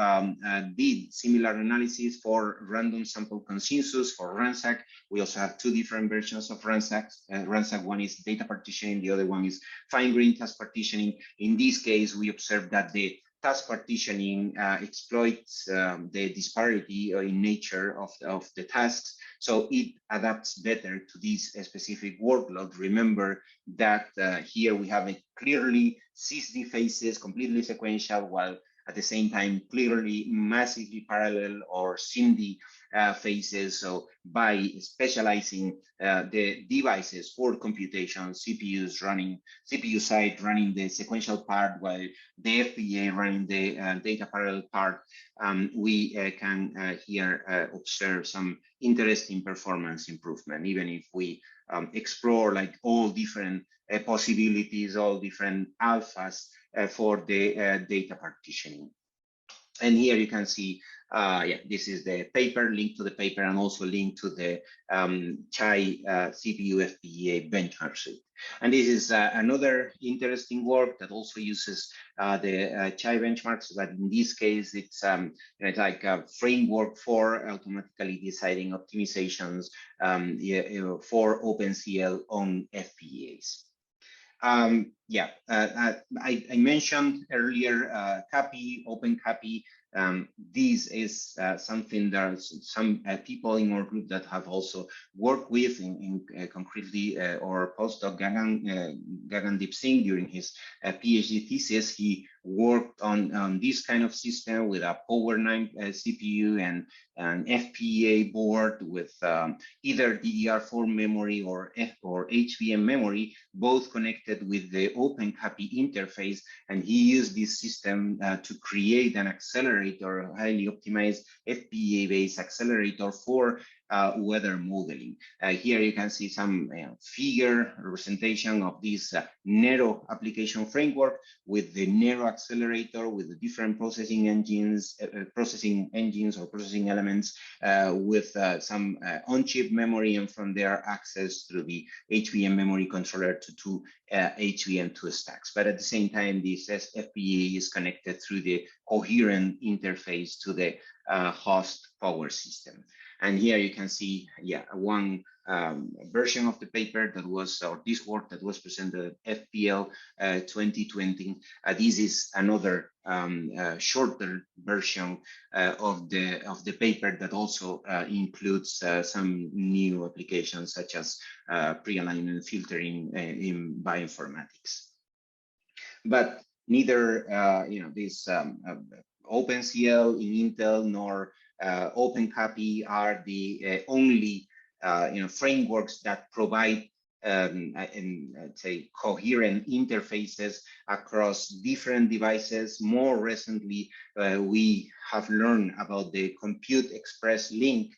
did similar analysis for random sample consensus for RANSAC. We also have two different versions of RANSAC. RANSAC, one is data partitioning, the other one is fine-grained task partitioning. In this case, we observed that the task partitioning exploits the disparity in nature of the tasks, so it adapts better to this specific workload. Remember that here we have a clearly SysD phases, completely sequential, while at the same time clearly massively parallel or SIMD phases. So by specializing the devices for computation, CPU side running the sequential part, while the FPGA running the data parallel part, we can here observe some interesting performance improvement, even if we explore like all different possibilities, all different alphas for the data partitioning. And here you can see, this is the paper, link to the paper, and also link to the chai CPU FPGA benchmark suite. And this is another interesting work that also uses the chai benchmarks, but in this case, it's like a framework for automatically deciding optimizations for OpenCL on FPGAs. I mentioned earlier CAPI, OpenCAPI. This is something that some people in our group that have also worked with in concretely or postdoc Gagandeep Singh during his PhD thesis. He worked on this kind of system with a Power 9 CPU and an FPGA board with either DDR4 memory or HBM memory, both connected with the OpenCAPI interface. And he used this system to create an accelerator, highly optimized FPGA-based accelerator for weather modeling. Here you can see some figure representation of this narrow application framework with the narrow accelerator with the different processing engines or processing elements with some on-chip memory, and from there access through the HBM memory controller to two HBM2 stacks. But at the same time, this FPGA is connected through the coherent interface to the host power system. And here you can see, one version of the paper that was, or this work that was presented at FPL 2020. This is another shorter version of the paper that also includes some new applications such as pre-alignment filtering in bioinformatics. but neither this OpenCL in Intel nor OpenCAPI are the only frameworks that provide say coherent interfaces across different devices. More recently, we have learned about the Compute Express Link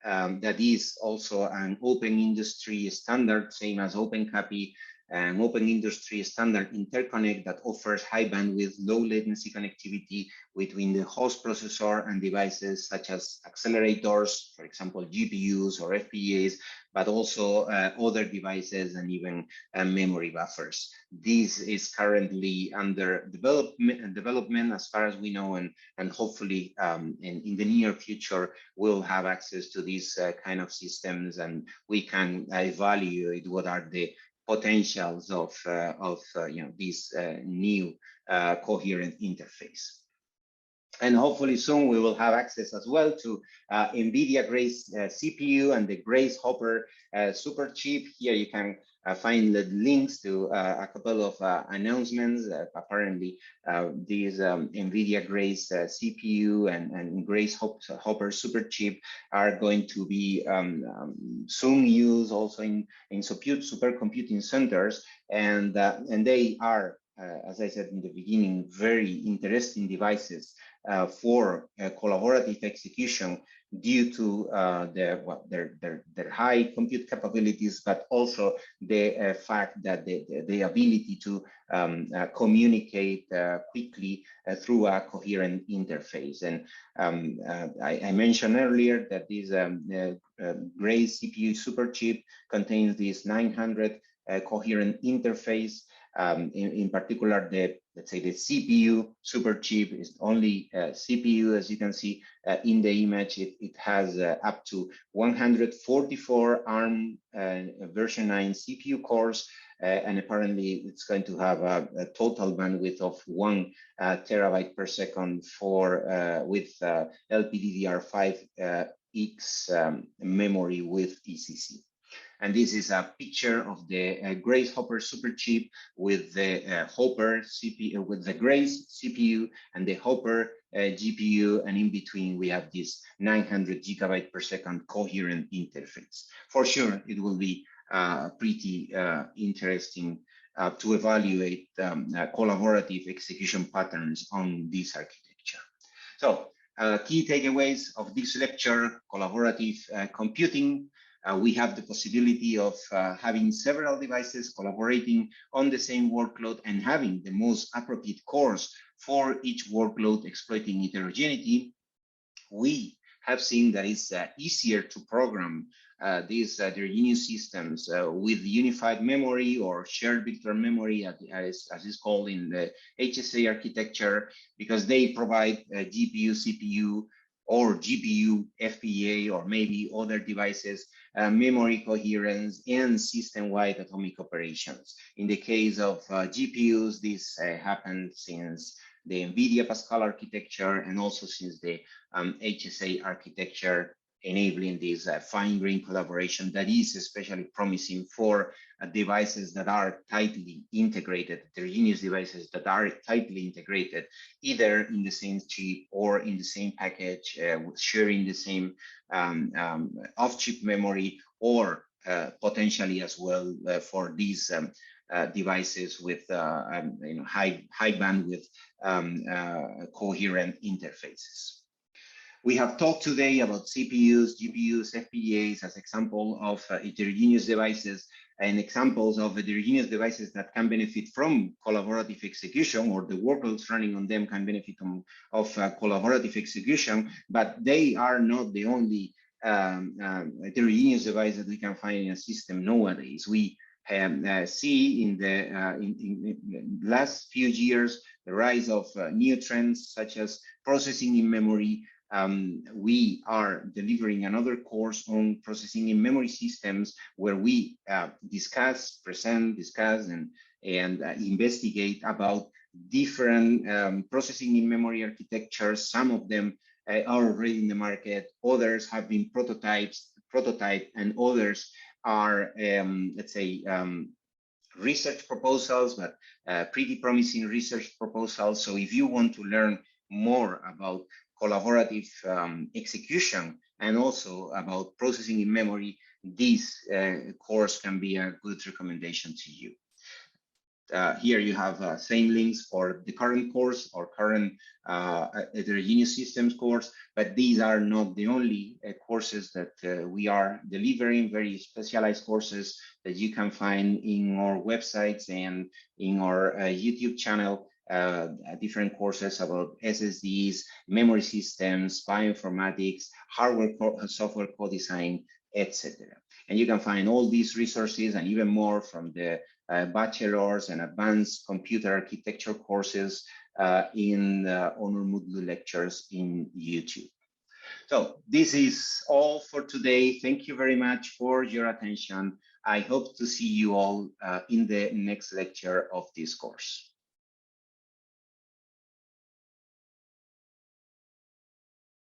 that is also an open industry standard, same as OpenCAPI, an open industry standard interconnect that offers high bandwidth, low latency connectivity between the host processor and devices such as accelerators, for example, GPUs or FPGAs, but also other devices and even memory buffers. This is currently under development as far as we know, and hopefully in the near future, we'll have access to these kind of systems, and we can evaluate what are the potentials of this new coherent interface. And hopefully soon we will have access as well to NVIDIA Grace CPU and the Grace Hopper super chip. Here you can find the links to a couple of announcements. Apparently, these NVIDIA Grace CPU and Grace Hopper super chip are going to be soon used also in supercomputing centers, and they are, as I said in the beginning, very interesting devices for collaborative execution due to their high compute capabilities, but also the fact that the ability to communicate quickly through a coherent interface. And I mentioned earlier that this Grace CPU superchip contains this 900 coherent interface. In particular, let's say the CPU superchip is only CPU. As you can see in the image, it has up to 144 ARM version 9 CPU cores, and apparently it's going to have a total bandwidth of 1 terabyte per second for with LPDDR5X memory with ECC. And this is a picture of the Grace Hopper superchip with the Hopper CPU, with the Grace CPU and the Hopper GPU, and in between we have this 900 gigabyte per second coherent interface. For sure, it will be pretty interesting to evaluate collaborative execution patterns on this architecture. So, key takeaways of this lecture: collaborative computing. We have the possibility of having several devices collaborating on the same workload and having the most appropriate cores for each workload, exploiting heterogeneity. We have seen that it's easier to program these heterogeneous systems with unified memory or shared vector memory, as is called in the HSA architecture, because they provide GPU, CPU, or GPU, FPGA, or maybe other devices, memory coherence, and system-wide atomic operations. In the case of GPUs, this happened since the NVIDIA Pascal architecture and also since the HSA architecture, enabling this fine-grained collaboration that is especially promising for devices that are tightly integrated, heterogeneous devices that are tightly integrated, either in the same chip or in the same package, sharing the same off-chip memory, or potentially as well for these devices with high bandwidth coherent interfaces. We have talked today about CPUs, GPUs, FPGAs as example of heterogeneous devices and examples of heterogeneous devices that can benefit from collaborative execution, or the workloads running on them can benefit from collaborative execution, but they are not the only heterogeneous device that we can find in a system nowadays. We see in the last few years the rise of new trends such as processing in memory. We are delivering another course on processing in memory systems, where we discuss, and investigate about different processing in memory architectures. Some of them are already in the market, others have been prototyped, and others are, let's say, research proposals, but pretty promising research proposals. So if you want to learn more about collaborative execution and also about processing in memory, this course can be a good recommendation to you. Here you have same links for the current course or current heterogeneous systems course, but these are not the only courses that we are delivering, very specialized courses that you can find in our websites and in our YouTube channel. Different courses about SSDs, memory systems, bioinformatics, hardware, software co-design, etc. And you can find all these resources and even more from the bachelor's and advanced computer architecture courses in Honor Moodle lectures in YouTube. So this is all for today. Thank you very much for your attention. I hope to see you all in the next lecture of this course.